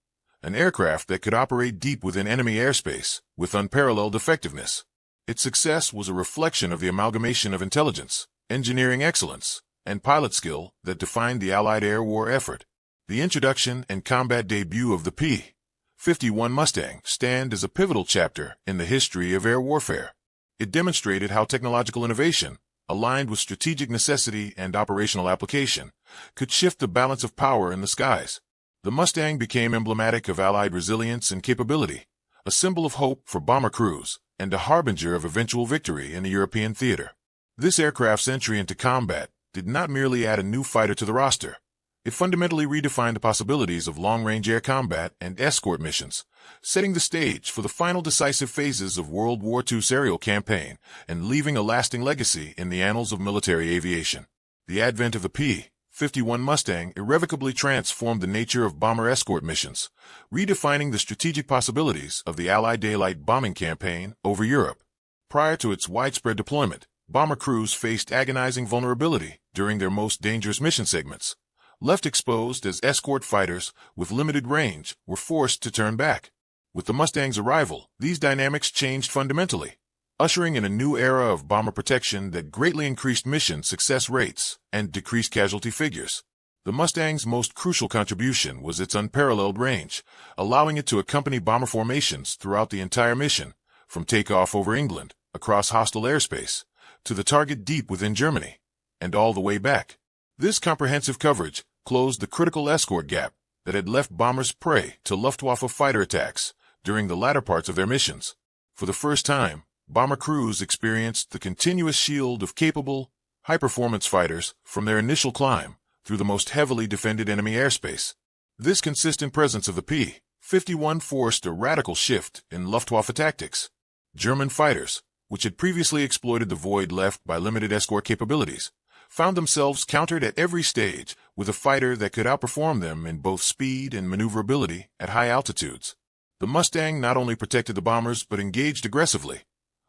an aircraft that could operate deep within enemy airspace with unparalleled effectiveness. Its success was a reflection of the amalgamation of intelligence, engineering excellence, and pilot skill that defined the Allied air war effort. The introduction and combat debut of the P-51 Mustang stand as a pivotal chapter in the history of air warfare. It demonstrated how technological innovation, aligned with strategic necessity and operational application, could shift the balance of power in the skies. The Mustang became emblematic of Allied resilience and capability, a symbol of hope for bomber crews, and a harbinger of eventual victory in the European theater. This aircraft's entry into combat did not merely add a new fighter to the roster. It fundamentally redefined the possibilities of long-range air combat and escort missions, setting the stage for the final decisive phases of World War II's aerial campaign and leaving a lasting legacy in the annals of military aviation. The advent of the P-51 Mustang irrevocably transformed the nature of bomber escort missions, redefining the strategic possibilities of the Allied daylight bombing campaign over Europe. Prior to its widespread deployment, bomber crews faced agonizing vulnerability during their most dangerous mission segments. Left exposed as escort fighters with limited range were forced to turn back. With the Mustang's arrival, these dynamics changed fundamentally. ushering in a new era of bomber protection that greatly increased mission success rates and decreased casualty figures. The Mustang's most crucial contribution was its unparalleled range, allowing it to accompany bomber formations throughout the entire mission, from takeoff over England, across hostile airspace, to the target deep within Germany, and all the way back. This comprehensive coverage closed the critical escort gap that had left bombers prey to Luftwaffe fighter attacks during the latter parts of their missions. For the first time, bomber crews experienced the continuous shield of capable, high-performance fighters from their initial climb through the most heavily defended enemy airspace. This consistent presence of the P-51 forced a radical shift in Luftwaffe tactics. German fighters, which had previously exploited the void left by limited escort capabilities, found themselves countered at every stage with a fighter that could outperform them in both speed and maneuverability at high altitudes. The Mustang not only protected the bombers but engaged aggressively,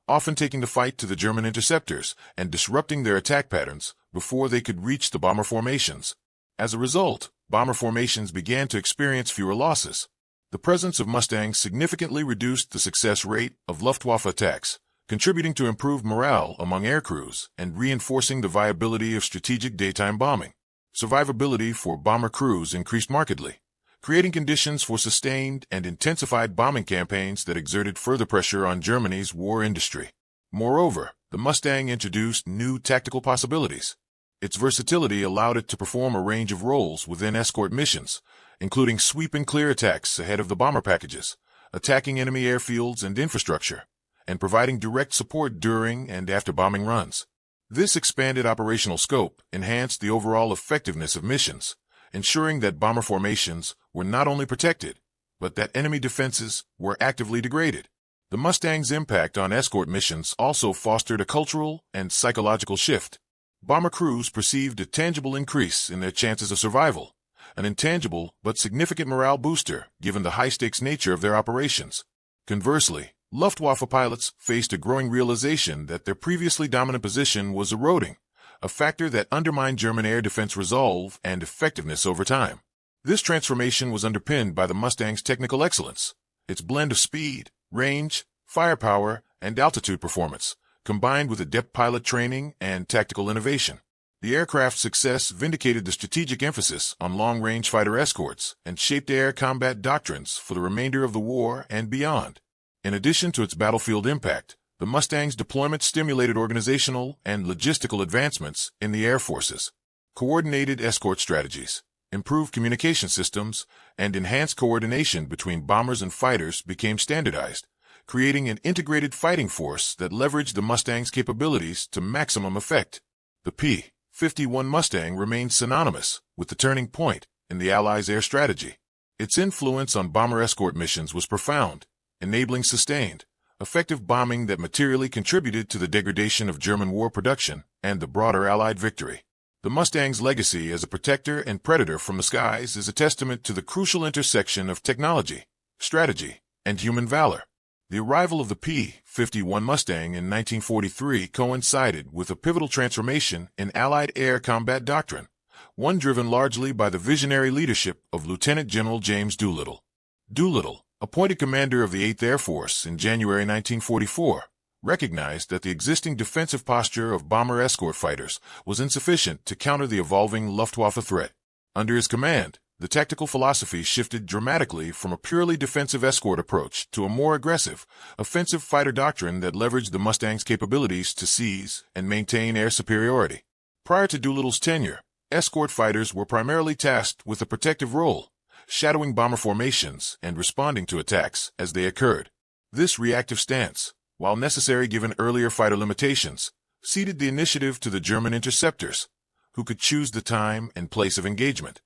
often taking the fight to the German interceptors and disrupting their attack patterns before they could reach the bomber formations. As a result, bomber formations began to experience fewer losses. The presence of Mustangs significantly reduced the success rate of Luftwaffe attacks, contributing to improved morale among aircrews and reinforcing the viability of strategic daytime bombing. Survivability for bomber crews increased markedly, creating conditions for sustained and intensified bombing campaigns that exerted further pressure on Germany's war industry. Moreover, the Mustang introduced new tactical possibilities. Its versatility allowed it to perform a range of roles within escort missions, including sweep and clear attacks ahead of the bomber packages, attacking enemy airfields and infrastructure, and providing direct support during and after bombing runs. This expanded operational scope enhanced the overall effectiveness of missions, ensuring that bomber formations were not only protected, but that enemy defenses were actively degraded. The Mustang's impact on escort missions also fostered a cultural and psychological shift. Bomber crews perceived a tangible increase in their chances of survival, an intangible but significant morale booster given the high-stakes nature of their operations. Conversely, Luftwaffe pilots faced a growing realization that their previously dominant position was eroding, a factor that undermined German air defense resolve and effectiveness over time. This transformation was underpinned by the Mustang's technical excellence, its blend of speed, range, firepower, and altitude performance, combined with adept pilot training and tactical innovation. The aircraft's success vindicated the strategic emphasis on long-range fighter escorts and shaped air combat doctrines for the remainder of the war and beyond. In addition to its battlefield impact, the Mustang's deployment stimulated organizational and logistical advancements in the air forces. Coordinated escort strategies, improved communication systems, and enhanced coordination between bombers and fighters became standardized, creating an integrated fighting force that leveraged the Mustang's capabilities to maximum effect. The P-51 Mustang remained synonymous with the turning point in the Allies' air strategy. Its influence on bomber escort missions was profound, enabling sustained, effective bombing that materially contributed to the degradation of German war production and the broader Allied victory. The Mustang's legacy as a protector and predator from the skies is a testament to the crucial intersection of technology, strategy, and human valor. The arrival of the P-51 Mustang in 1943 coincided with a pivotal transformation in Allied air combat doctrine, one driven largely by the visionary leadership of Lieutenant General James Doolittle. Doolittle, appointed commander of the 8th Air Force in January 1944, recognized that the existing defensive posture of bomber escort fighters was insufficient to counter the evolving Luftwaffe threat. Under his command, the tactical philosophy shifted dramatically from a purely defensive escort approach to a more aggressive, offensive fighter doctrine that leveraged the Mustang's capabilities to seize and maintain air superiority. Prior to Doolittle's tenure, escort fighters were primarily tasked with a protective role, shadowing bomber formations and responding to attacks as they occurred. This reactive stance, while necessary given earlier fighter limitations, ceded the initiative to the German interceptors, who could choose the time and place of engagement.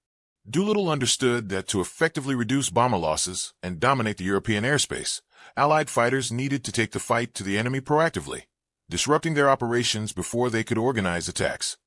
Doolittle understood that to effectively reduce bomber losses and dominate the European airspace, Allied fighters needed to take the fight to the enemy proactively, disrupting their operations before they could organize attacks.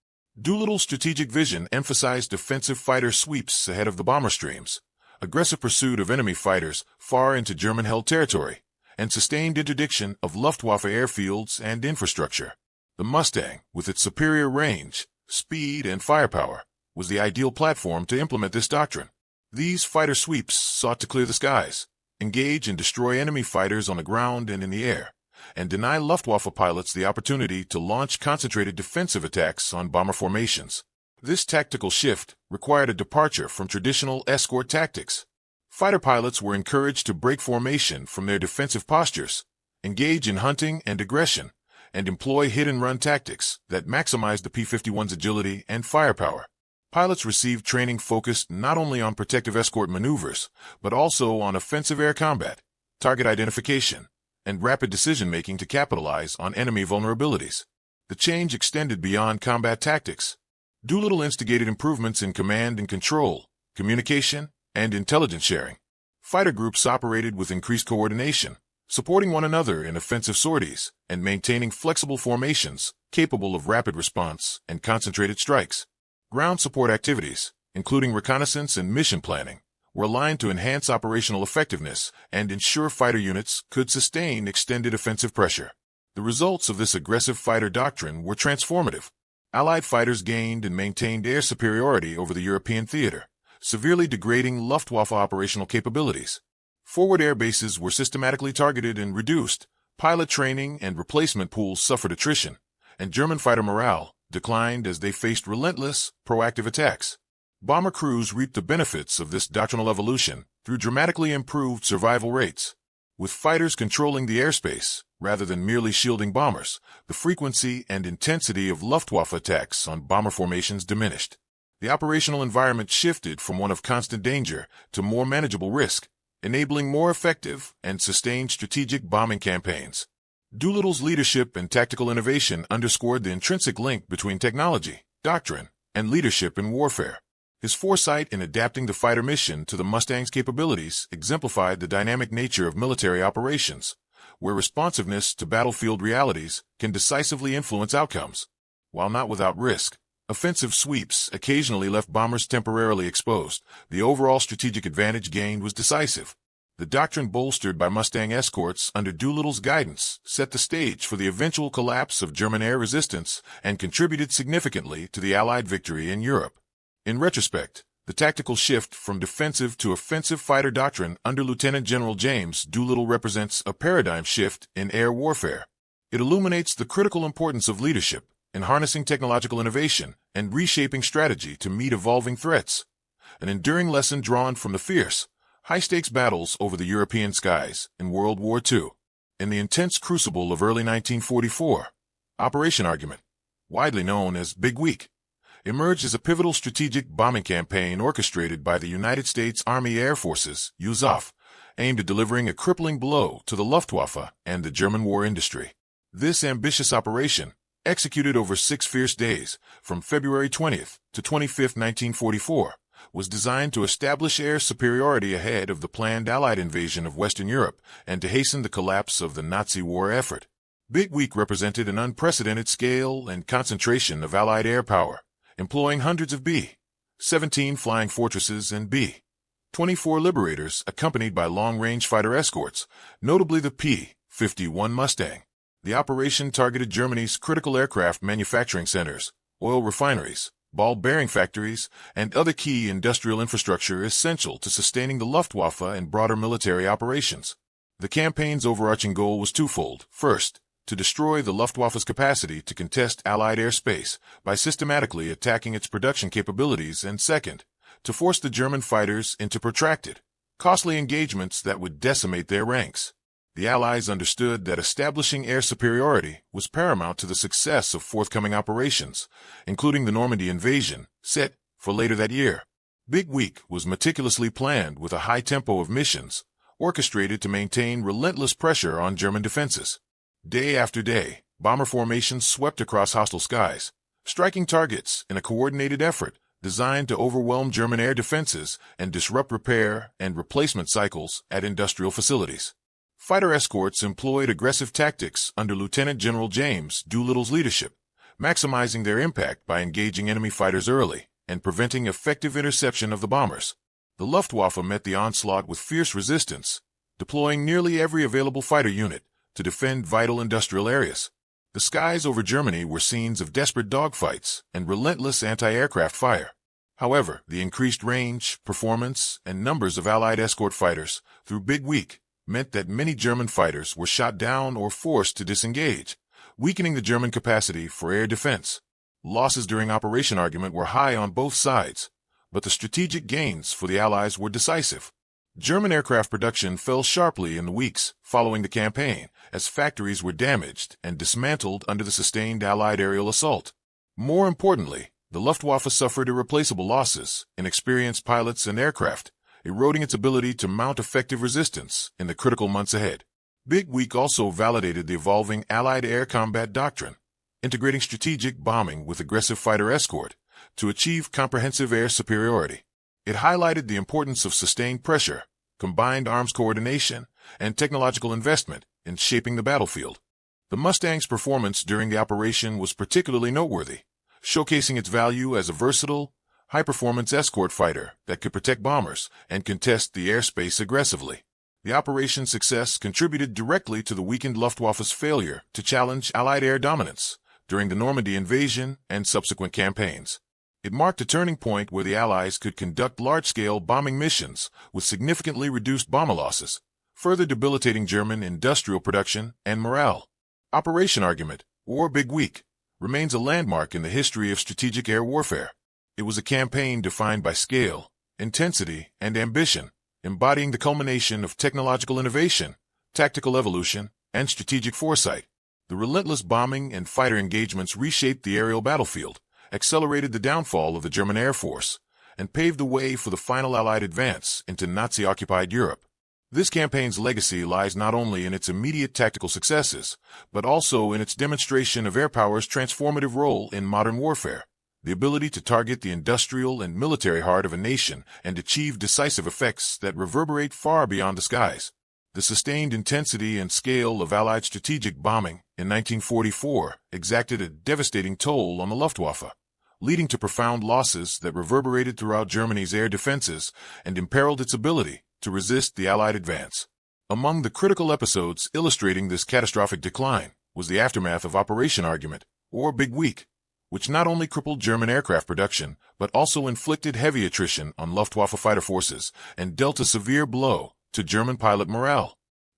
Doolittle's strategic vision emphasized defensive fighter sweeps ahead of the bomber streams, aggressive pursuit of enemy fighters far into German-held territory, and sustained interdiction of Luftwaffe airfields and infrastructure. The Mustang, with its superior range, speed, and firepower, was the ideal platform to implement this doctrine. These fighter sweeps sought to clear the skies, engage and destroy enemy fighters on the ground and in the air, and deny Luftwaffe pilots the opportunity to launch concentrated defensive attacks on bomber formations. This tactical shift required a departure from traditional escort tactics. Fighter pilots were encouraged to break formation from their defensive postures, engage in hunting and aggression, and employ hit-and-run tactics that maximized the P-51's agility and firepower. Pilots received training focused not only on protective escort maneuvers, but also on offensive air combat, target identification, and rapid decision-making to capitalize on enemy vulnerabilities. The change extended beyond combat tactics. Doolittle instigated improvements in command and control, communication, and intelligence sharing. Fighter groups operated with increased coordination, supporting one another in offensive sorties, and maintaining flexible formations capable of rapid response and concentrated strikes. Ground support activities, including reconnaissance and mission planning, were aligned to enhance operational effectiveness and ensure fighter units could sustain extended offensive pressure. The results of this aggressive fighter doctrine were transformative. Allied fighters gained and maintained air superiority over the European theater, severely degrading Luftwaffe operational capabilities. Forward air bases were systematically targeted and reduced, pilot training and replacement pools suffered attrition, and German fighter morale declined as they faced relentless, proactive attacks. Bomber crews reaped the benefits of this doctrinal evolution through dramatically improved survival rates. With fighters controlling the airspace, rather than merely shielding bombers, the frequency and intensity of Luftwaffe attacks on bomber formations diminished. The operational environment shifted from one of constant danger to more manageable risk, enabling more effective and sustained strategic bombing campaigns. Doolittle's leadership and tactical innovation underscored the intrinsic link between technology, doctrine, and leadership in warfare. His foresight in adapting the fighter mission to the Mustang's capabilities exemplified the dynamic nature of military operations, where responsiveness to battlefield realities can decisively influence outcomes. While not without risk, offensive sweeps occasionally left bombers temporarily exposed. The overall strategic advantage gained was decisive. The doctrine bolstered by Mustang escorts under Doolittle's guidance set the stage for the eventual collapse of German air resistance and contributed significantly to the Allied victory in Europe. In retrospect, the tactical shift from defensive to offensive fighter doctrine under Lieutenant General James Doolittle represents a paradigm shift in air warfare. It illuminates the critical importance of leadership in harnessing technological innovation and reshaping strategy to meet evolving threats. An enduring lesson drawn from the fierce, high-stakes battles over the European skies in World War II. In the intense crucible of early 1944, Operation Argument, widely known as Big Week, emerged as a pivotal strategic bombing campaign orchestrated by the United States Army Air Forces, USAF, aimed at delivering a crippling blow to the Luftwaffe and the German war industry. This ambitious operation, executed over 6 fierce days, from February 20th to 25th, 1944, was designed to establish air superiority ahead of the planned Allied invasion of Western Europe and to hasten the collapse of the Nazi war effort. Big Week represented an unprecedented scale and concentration of Allied air power, employing hundreds of B-17 flying fortresses and B-24 Liberators accompanied by long-range fighter escorts, notably the P-51 Mustang. The operation targeted Germany's critical aircraft manufacturing centers, oil refineries, ball bearing factories, and other key industrial infrastructure essential to sustaining the Luftwaffe and broader military operations. The campaign's overarching goal was twofold. First, to destroy the Luftwaffe's capacity to contest Allied airspace by systematically attacking its production capabilities, and second, to force the German fighters into protracted, costly engagements that would decimate their ranks. The Allies understood that establishing air superiority was paramount to the success of forthcoming operations, including the Normandy invasion, set for later that year. Big Week was meticulously planned with a high tempo of missions, orchestrated to maintain relentless pressure on German defenses. Day after day, bomber formations swept across hostile skies, striking targets in a coordinated effort designed to overwhelm German air defenses and disrupt repair and replacement cycles at industrial facilities. Fighter escorts employed aggressive tactics under Lieutenant General James Doolittle's leadership, maximizing their impact by engaging enemy fighters early and preventing effective interception of the bombers. The Luftwaffe met the onslaught with fierce resistance, deploying nearly every available fighter unit to defend vital industrial areas. The skies over Germany were scenes of desperate dogfights and relentless anti-aircraft fire. However, the increased range, performance, and numbers of Allied escort fighters through Big Week meant that many German fighters were shot down or forced to disengage, weakening the German capacity for air defense. Losses during Operation Argument were high on both sides, but the strategic gains for the Allies were decisive. German aircraft production fell sharply in the weeks following the campaign as factories were damaged and dismantled under the sustained Allied aerial assault. More importantly, the Luftwaffe suffered irreplaceable losses in experienced pilots and aircraft, eroding its ability to mount effective resistance in the critical months ahead. Big Week also validated the evolving Allied air combat doctrine, integrating strategic bombing with aggressive fighter escort to achieve comprehensive air superiority. It highlighted the importance of sustained pressure, combined arms coordination, and technological investment in shaping the battlefield. The Mustang's performance during the operation was particularly noteworthy, showcasing its value as a versatile, high-performance escort fighter that could protect bombers and contest the airspace aggressively. The operation's success contributed directly to the weakened Luftwaffe's failure to challenge Allied air dominance during the Normandy invasion and subsequent campaigns. It marked a turning point where the Allies could conduct large-scale bombing missions with significantly reduced bomber losses, further debilitating German industrial production and morale. Operation Argument, or Big Week, remains a landmark in the history of strategic air warfare. It was a campaign defined by scale, intensity, and ambition, embodying the culmination of technological innovation, tactical evolution, and strategic foresight. The relentless bombing and fighter engagements reshaped the aerial battlefield, accelerated the downfall of the German Air Force, and paved the way for the final Allied advance into Nazi-occupied Europe. This campaign's legacy lies not only in its immediate tactical successes, but also in its demonstration of air power's transformative role in modern warfare, the ability to target the industrial and military heart of a nation and achieve decisive effects that reverberate far beyond the skies. The sustained intensity and scale of Allied strategic bombing in 1944 exacted a devastating toll on the Luftwaffe, leading to profound losses that reverberated throughout Germany's air defenses and imperiled its ability to resist the Allied advance. Among the critical episodes illustrating this catastrophic decline was the aftermath of Operation Argument, or Big Week, which not only crippled German aircraft production, but also inflicted heavy attrition on Luftwaffe fighter forces and dealt a severe blow to German pilot morale.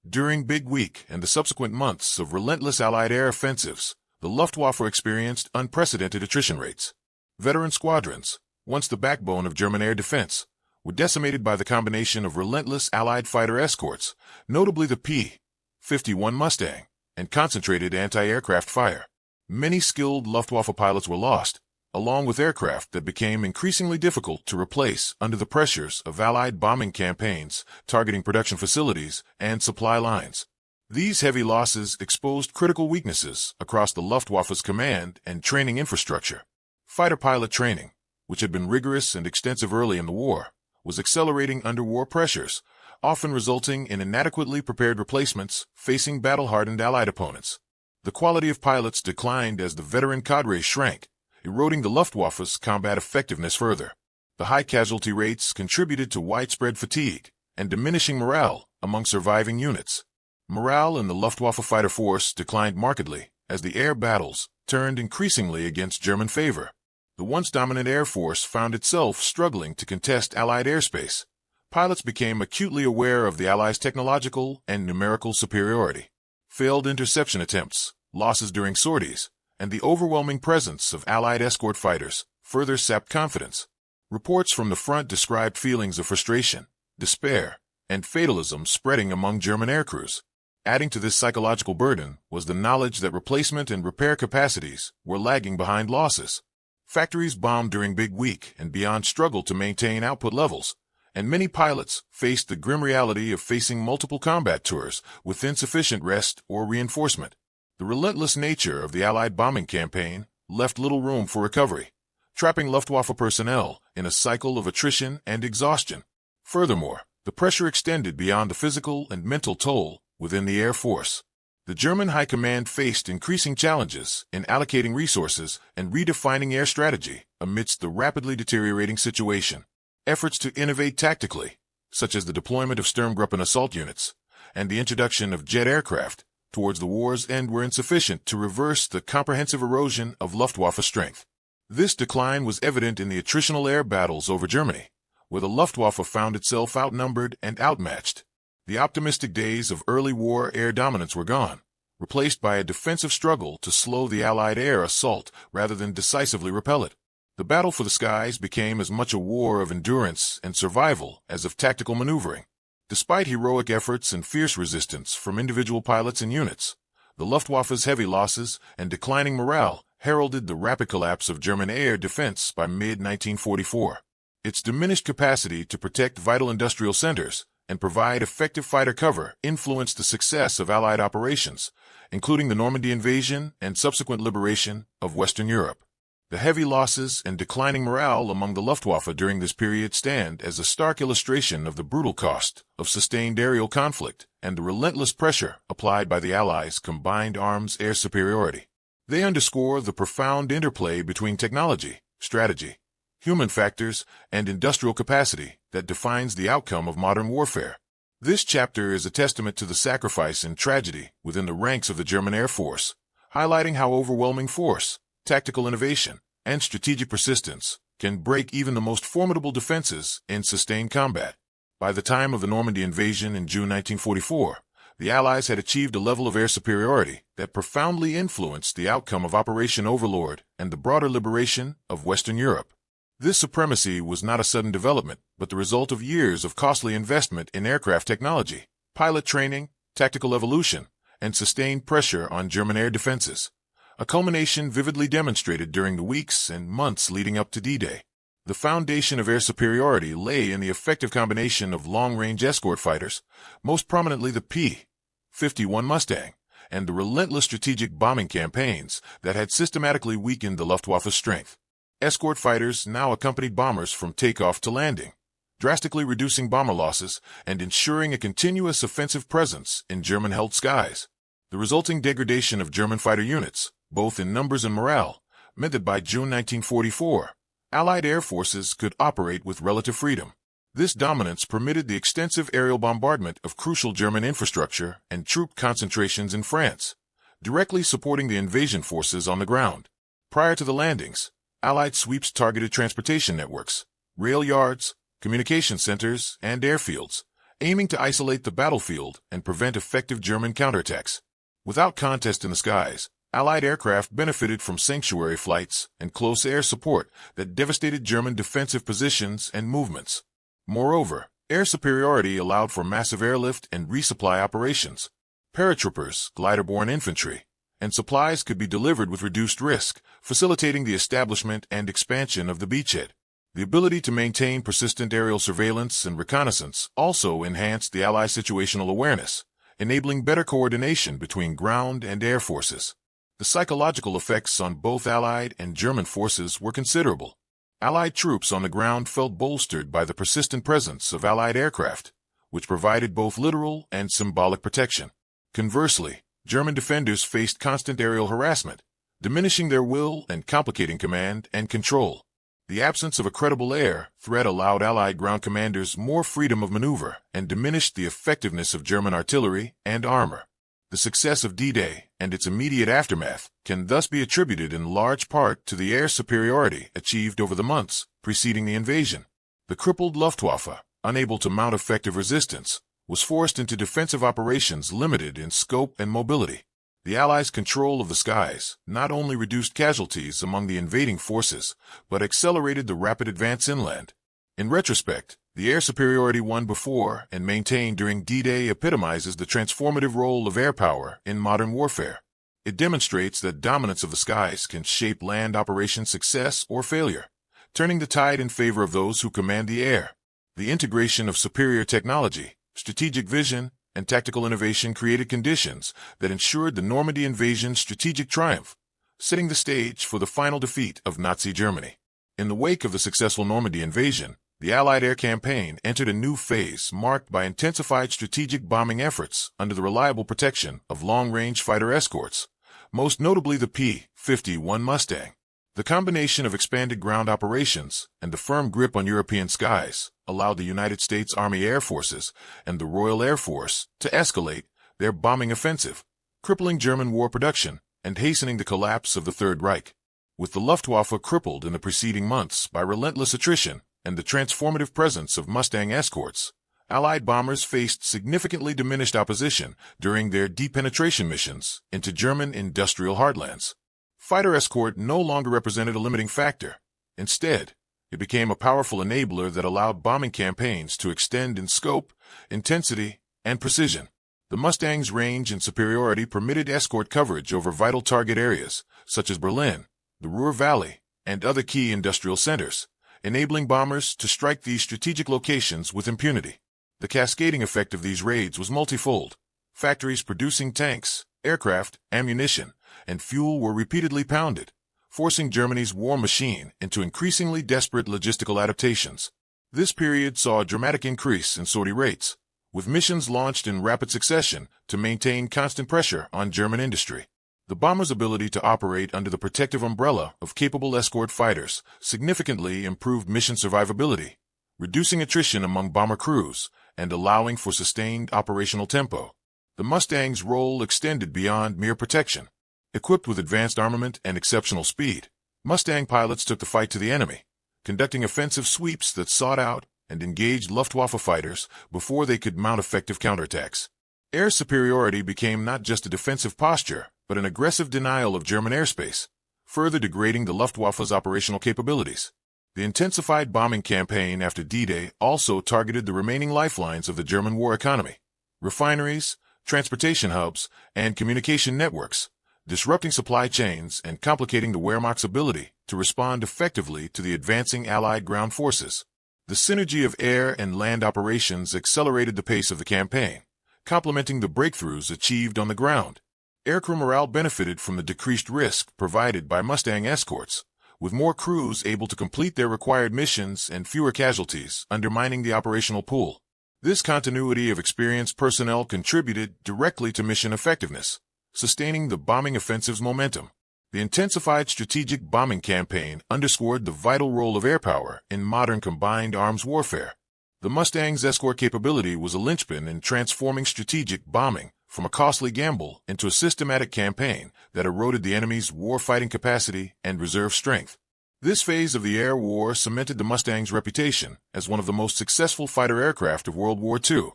During Big Week and the subsequent months of relentless Allied air offensives, the Luftwaffe experienced unprecedented attrition rates. Veteran squadrons, once the backbone of German air defense, were decimated by the combination of relentless Allied fighter escorts, notably the P-51 Mustang, and concentrated anti-aircraft fire. Many skilled Luftwaffe pilots were lost, along with aircraft that became increasingly difficult to replace under the pressures of Allied bombing campaigns targeting production facilities and supply lines. These heavy losses exposed critical weaknesses across the Luftwaffe's command and training infrastructure. Fighter pilot training, which had been rigorous and extensive early in the war, was accelerating under war pressures, often resulting in inadequately prepared replacements facing battle-hardened Allied opponents. The quality of pilots declined as the veteran cadre shrank, eroding the Luftwaffe's combat effectiveness further. The high casualty rates contributed to widespread fatigue and diminishing morale among surviving units. Morale in the Luftwaffe fighter force declined markedly as the air battles turned increasingly against German favor. The once dominant air force found itself struggling to contest Allied airspace. Pilots became acutely aware of the Allies' technological and numerical superiority. Failed interception attempts, losses during sorties, and the overwhelming presence of Allied escort fighters further sapped confidence. Reports from the front described feelings of frustration, despair, and fatalism spreading among German aircrews. Adding to this psychological burden was the knowledge that replacement and repair capacities were lagging behind losses. Factories bombed during Big Week and beyond struggled to maintain output levels, and many pilots faced the grim reality of facing multiple combat tours with insufficient rest or reinforcement. The relentless nature of the Allied bombing campaign left little room for recovery, trapping Luftwaffe personnel in a cycle of attrition and exhaustion. Furthermore, the pressure extended beyond the physical and mental toll within the Air Force. The German High Command faced increasing challenges in allocating resources and redefining air strategy amidst the rapidly deteriorating situation. Efforts to innovate tactically, such as the deployment of Sturmgruppen assault units and the introduction of jet aircraft towards the war's end, were insufficient to reverse the comprehensive erosion of Luftwaffe strength. This decline was evident in the attritional air battles over Germany, where the Luftwaffe found itself outnumbered and outmatched. The optimistic days of early war air dominance were gone, replaced by a defensive struggle to slow the Allied air assault rather than decisively repel it. The battle for the skies became as much a war of endurance and survival as of tactical maneuvering. Despite heroic efforts and fierce resistance from individual pilots and units, the Luftwaffe's heavy losses and declining morale heralded the rapid collapse of German air defense by mid-1944. Its diminished capacity to protect vital industrial centers and provide effective fighter cover influenced the success of Allied operations, including the Normandy invasion and subsequent liberation of Western Europe. The heavy losses and declining morale among the Luftwaffe during this period stand as a stark illustration of the brutal cost of sustained aerial conflict and the relentless pressure applied by the Allies' combined arms air superiority. They underscore the profound interplay between technology, strategy, human factors, and industrial capacity that defines the outcome of modern warfare. This chapter is a testament to the sacrifice and tragedy within the ranks of the German Air Force, highlighting how overwhelming force, tactical innovation, and strategic persistence can break even the most formidable defenses in sustained combat. By the time of the Normandy invasion in June 1944, the Allies had achieved a level of air superiority that profoundly influenced the outcome of Operation Overlord and the broader liberation of Western Europe. This supremacy was not a sudden development, but the result of years of costly investment in aircraft technology, pilot training, tactical evolution, and sustained pressure on German air defenses. A culmination vividly demonstrated during the weeks and months leading up to D-Day. The foundation of air superiority lay in the effective combination of long-range escort fighters, most prominently the P-51 Mustang, and the relentless strategic bombing campaigns that had systematically weakened the Luftwaffe's strength. Escort fighters now accompanied bombers from takeoff to landing, drastically reducing bomber losses and ensuring a continuous offensive presence in German-held skies. The resulting degradation of German fighter units, both in numbers and morale, meant that by June 1944, Allied air forces could operate with relative freedom. This dominance permitted the extensive aerial bombardment of crucial German infrastructure and troop concentrations in France, directly supporting the invasion forces on the ground. Prior to the landings, Allied sweeps targeted transportation networks, rail yards, communication centers, and airfields, aiming to isolate the battlefield and prevent effective German counterattacks. Without contest in the skies, Allied aircraft benefited from sanctuary flights and close air support that devastated German defensive positions and movements. Moreover, air superiority allowed for massive airlift and resupply operations. Paratroopers, glider-borne infantry, and supplies could be delivered with reduced risk, facilitating the establishment and expansion of the beachhead. The ability to maintain persistent aerial surveillance and reconnaissance also enhanced the Allied situational awareness, enabling better coordination between ground and air forces. The psychological effects on both Allied and German forces were considerable. Allied troops on the ground felt bolstered by the persistent presence of Allied aircraft, which provided both literal and symbolic protection. Conversely, German defenders faced constant aerial harassment, diminishing their will and complicating command and control. The absence of a credible air threat allowed Allied ground commanders more freedom of maneuver and diminished the effectiveness of German artillery and armor. The success of D-Day and its immediate aftermath can thus be attributed in large part to the air superiority achieved over the months preceding the invasion. The crippled Luftwaffe, unable to mount effective resistance, was forced into defensive operations limited in scope and mobility. The Allies' control of the skies not only reduced casualties among the invading forces, but accelerated the rapid advance inland. In retrospect, the air superiority won before and maintained during D-Day epitomizes the transformative role of air power in modern warfare. It demonstrates that dominance of the skies can shape land operation success or failure, turning the tide in favor of those who command the air. The integration of superior technology, strategic vision, and tactical innovation created conditions that ensured the Normandy invasion's strategic triumph, setting the stage for the final defeat of Nazi Germany. In the wake of the successful Normandy invasion, the Allied air campaign entered a new phase marked by intensified strategic bombing efforts under the reliable protection of long-range fighter escorts, most notably the P-51 Mustang. The combination of expanded ground operations and the firm grip on European skies allowed the United States Army Air Forces and the Royal Air Force to escalate their bombing offensive, crippling German war production and hastening the collapse of the Third Reich. With the Luftwaffe crippled in the preceding months by relentless attrition and the transformative presence of Mustang escorts, Allied bombers faced significantly diminished opposition during their deep penetration missions into German industrial heartlands. Fighter escort no longer represented a limiting factor. Instead, it became a powerful enabler that allowed bombing campaigns to extend in scope, intensity, and precision. The Mustang's range and superiority permitted escort coverage over vital target areas, such as Berlin, the Ruhr Valley, and other key industrial centers, enabling bombers to strike these strategic locations with impunity. The cascading effect of these raids was multifold. Factories producing tanks, aircraft, ammunition, and fuel were repeatedly pounded, forcing Germany's war machine into increasingly desperate logistical adaptations. This period saw a dramatic increase in sortie rates, with missions launched in rapid succession to maintain constant pressure on German industry. The bomber's ability to operate under the protective umbrella of capable escort fighters significantly improved mission survivability, reducing attrition among bomber crews and allowing for sustained operational tempo. The Mustang's role extended beyond mere protection. Equipped with advanced armament and exceptional speed, Mustang pilots took the fight to the enemy, conducting offensive sweeps that sought out and engaged Luftwaffe fighters before they could mount effective counterattacks. Air superiority became not just a defensive posture, but an aggressive denial of German airspace, further degrading the Luftwaffe's operational capabilities. The intensified bombing campaign after D-Day also targeted the remaining lifelines of the German war economy: refineries, transportation hubs, and communication networks, disrupting supply chains and complicating the Wehrmacht's ability to respond effectively to the advancing Allied ground forces. The synergy of air and land operations accelerated the pace of the campaign, complementing the breakthroughs achieved on the ground. Aircrew morale benefited from the decreased risk provided by Mustang escorts, with more crews able to complete their required missions and fewer casualties, undermining the operational pool. This continuity of experienced personnel contributed directly to mission effectiveness, sustaining the bombing offensive's momentum. The intensified strategic bombing campaign underscored the vital role of air power in modern combined arms warfare. The Mustang's escort capability was a linchpin in transforming strategic bombing from a costly gamble into a systematic campaign that eroded the enemy's war-fighting capacity and reserve strength. This phase of the air war cemented the Mustang's reputation as one of the most successful fighter aircraft of World War II,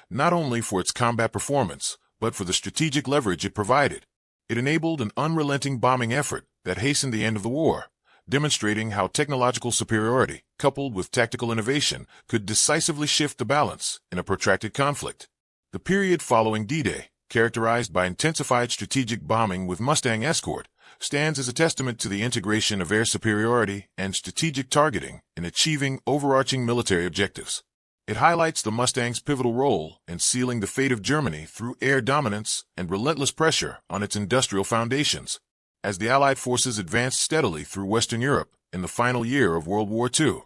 not only for its combat performance, but for the strategic leverage it provided. It enabled an unrelenting bombing effort that hastened the end of the war, demonstrating how technological superiority, coupled with tactical innovation, could decisively shift the balance in a protracted conflict. The period following D-Day, characterized by intensified strategic bombing with Mustang escort, stands as a testament to the integration of air superiority and strategic targeting in achieving overarching military objectives. It highlights the Mustang's pivotal role in sealing the fate of Germany through air dominance and relentless pressure on its industrial foundations. As the Allied forces advanced steadily through Western Europe in the final year of World War II,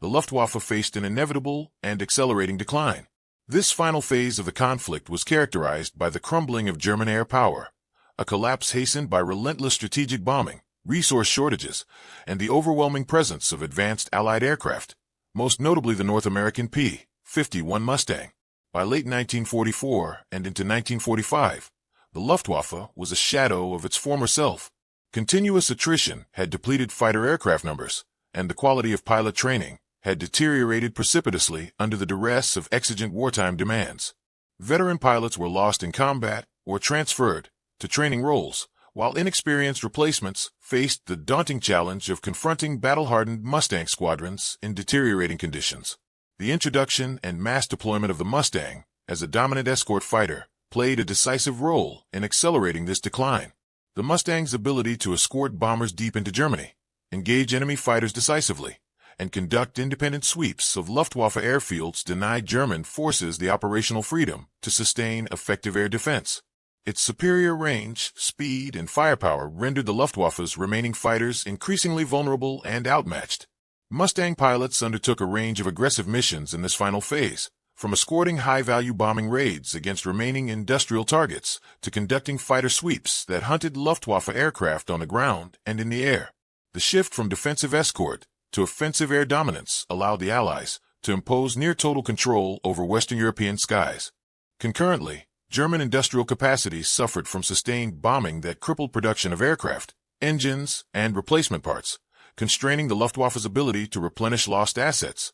the Luftwaffe faced an inevitable and accelerating decline. This final phase of the conflict was characterized by the crumbling of German air power, a collapse hastened by relentless strategic bombing, resource shortages, and the overwhelming presence of advanced Allied aircraft, most notably the North American P-51 Mustang. By late 1944 and into 1945, the Luftwaffe was a shadow of its former self. Continuous attrition had depleted fighter aircraft numbers, and the quality of pilot training had deteriorated precipitously under the duress of exigent wartime demands. Veteran pilots were lost in combat or transferred to training roles, while inexperienced replacements faced the daunting challenge of confronting battle-hardened Mustang squadrons in deteriorating conditions. The introduction and mass deployment of the Mustang as a dominant escort fighter played a decisive role in accelerating this decline. The Mustang's ability to escort bombers deep into Germany, engage enemy fighters decisively, and conduct independent sweeps of Luftwaffe airfields denied German forces the operational freedom to sustain effective air defense. Its superior range, speed, and firepower rendered the Luftwaffe's remaining fighters increasingly vulnerable and outmatched. Mustang pilots undertook a range of aggressive missions in this final phase, from escorting high-value bombing raids against remaining industrial targets to conducting fighter sweeps that hunted Luftwaffe aircraft on the ground and in the air. The shift from defensive escort to offensive air dominance allowed the Allies to impose near-total control over Western European skies. Concurrently, German industrial capacities suffered from sustained bombing that crippled production of aircraft, engines, and replacement parts, constraining the Luftwaffe's ability to replenish lost assets.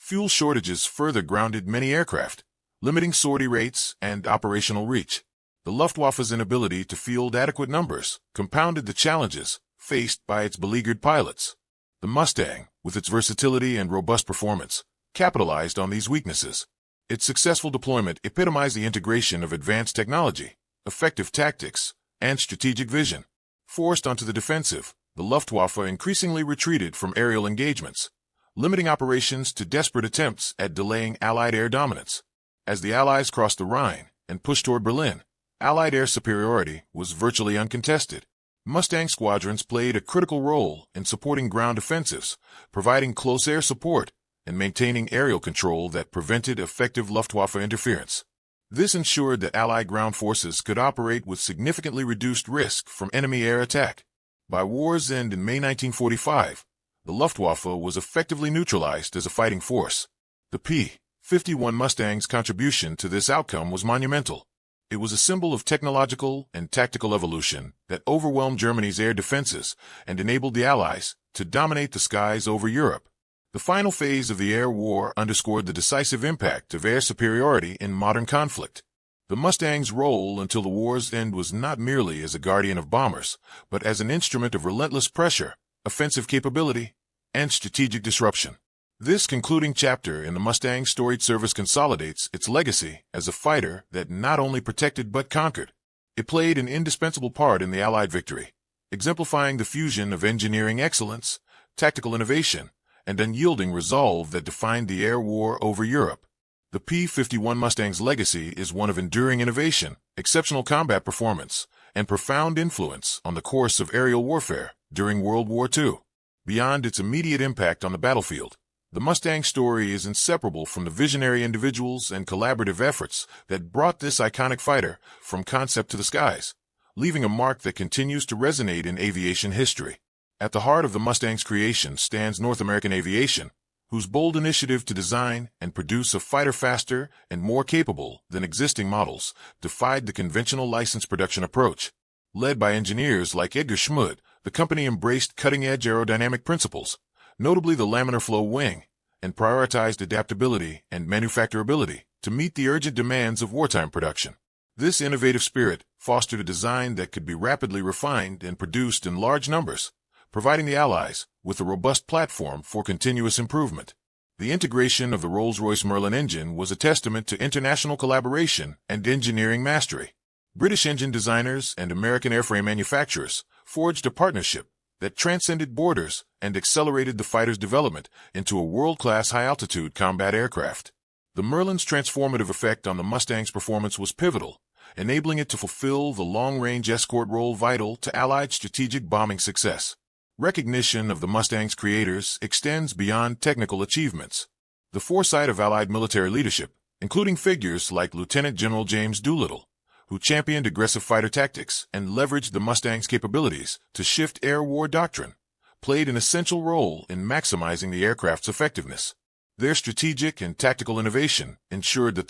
Fuel shortages further grounded many aircraft, limiting sortie rates and operational reach. The Luftwaffe's inability to field adequate numbers compounded the challenges faced by its beleaguered pilots. The Mustang, with its versatility and robust performance, capitalized on these weaknesses. Its successful deployment epitomized the integration of advanced technology, effective tactics, and strategic vision. Forced onto the defensive, the Luftwaffe increasingly retreated from aerial engagements, limiting operations to desperate attempts at delaying Allied air dominance. As the Allies crossed the Rhine and pushed toward Berlin, Allied air superiority was virtually uncontested. Mustang squadrons played a critical role in supporting ground offensives, providing close air support and maintaining aerial control that prevented effective Luftwaffe interference. This ensured that Allied ground forces could operate with significantly reduced risk from enemy air attack. By war's end in May 1945, the Luftwaffe was effectively neutralized as a fighting force. The P-51 Mustang's contribution to this outcome was monumental. It was a symbol of technological and tactical evolution that overwhelmed Germany's air defenses and enabled the Allies to dominate the skies over Europe. The final phase of the air war underscored the decisive impact of air superiority in modern conflict. The Mustang's role until the war's end was not merely as a guardian of bombers, but as an instrument of relentless pressure, offensive capability, and strategic disruption. This concluding chapter in the Mustang's storied service consolidates its legacy as a fighter that not only protected but conquered. It played an indispensable part in the Allied victory, exemplifying the fusion of engineering excellence, tactical innovation, and unyielding resolve that defined the air war over Europe. The P-51 Mustang's legacy is one of enduring innovation, exceptional combat performance, and profound influence on the course of aerial warfare during World War II. Beyond its immediate impact on the battlefield, the Mustang story is inseparable from the visionary individuals and collaborative efforts that brought this iconic fighter from concept to the skies, leaving a mark that continues to resonate in aviation history. At the heart of the Mustang's creation stands North American aviation, whose bold initiative to design and produce a fighter faster and more capable than existing models defied the conventional license production approach. Led by engineers like Edgar Schmid, the company embraced cutting-edge aerodynamic principles, notably the laminar flow wing, and prioritized adaptability and manufacturability to meet the urgent demands of wartime production. This innovative spirit fostered a design that could be rapidly refined and produced in large numbers, providing the Allies with a robust platform for continuous improvement. The integration of the Rolls-Royce Merlin engine was a testament to international collaboration and engineering mastery. British engine designers and American airframe manufacturers forged a partnership that transcended borders and accelerated the fighter's development into a world-class high-altitude combat aircraft. The Merlin's transformative effect on the Mustang's performance was pivotal, enabling it to fulfill the long-range escort role vital to Allied strategic bombing success. Recognition of the Mustang's creators extends beyond technical achievements. The foresight of Allied military leadership, including figures like Lieutenant General James Doolittle, who championed aggressive fighter tactics and leveraged the Mustang's capabilities to shift air war doctrine, played an essential role in maximizing the aircraft's effectiveness. Their strategic and tactical innovation ensured that the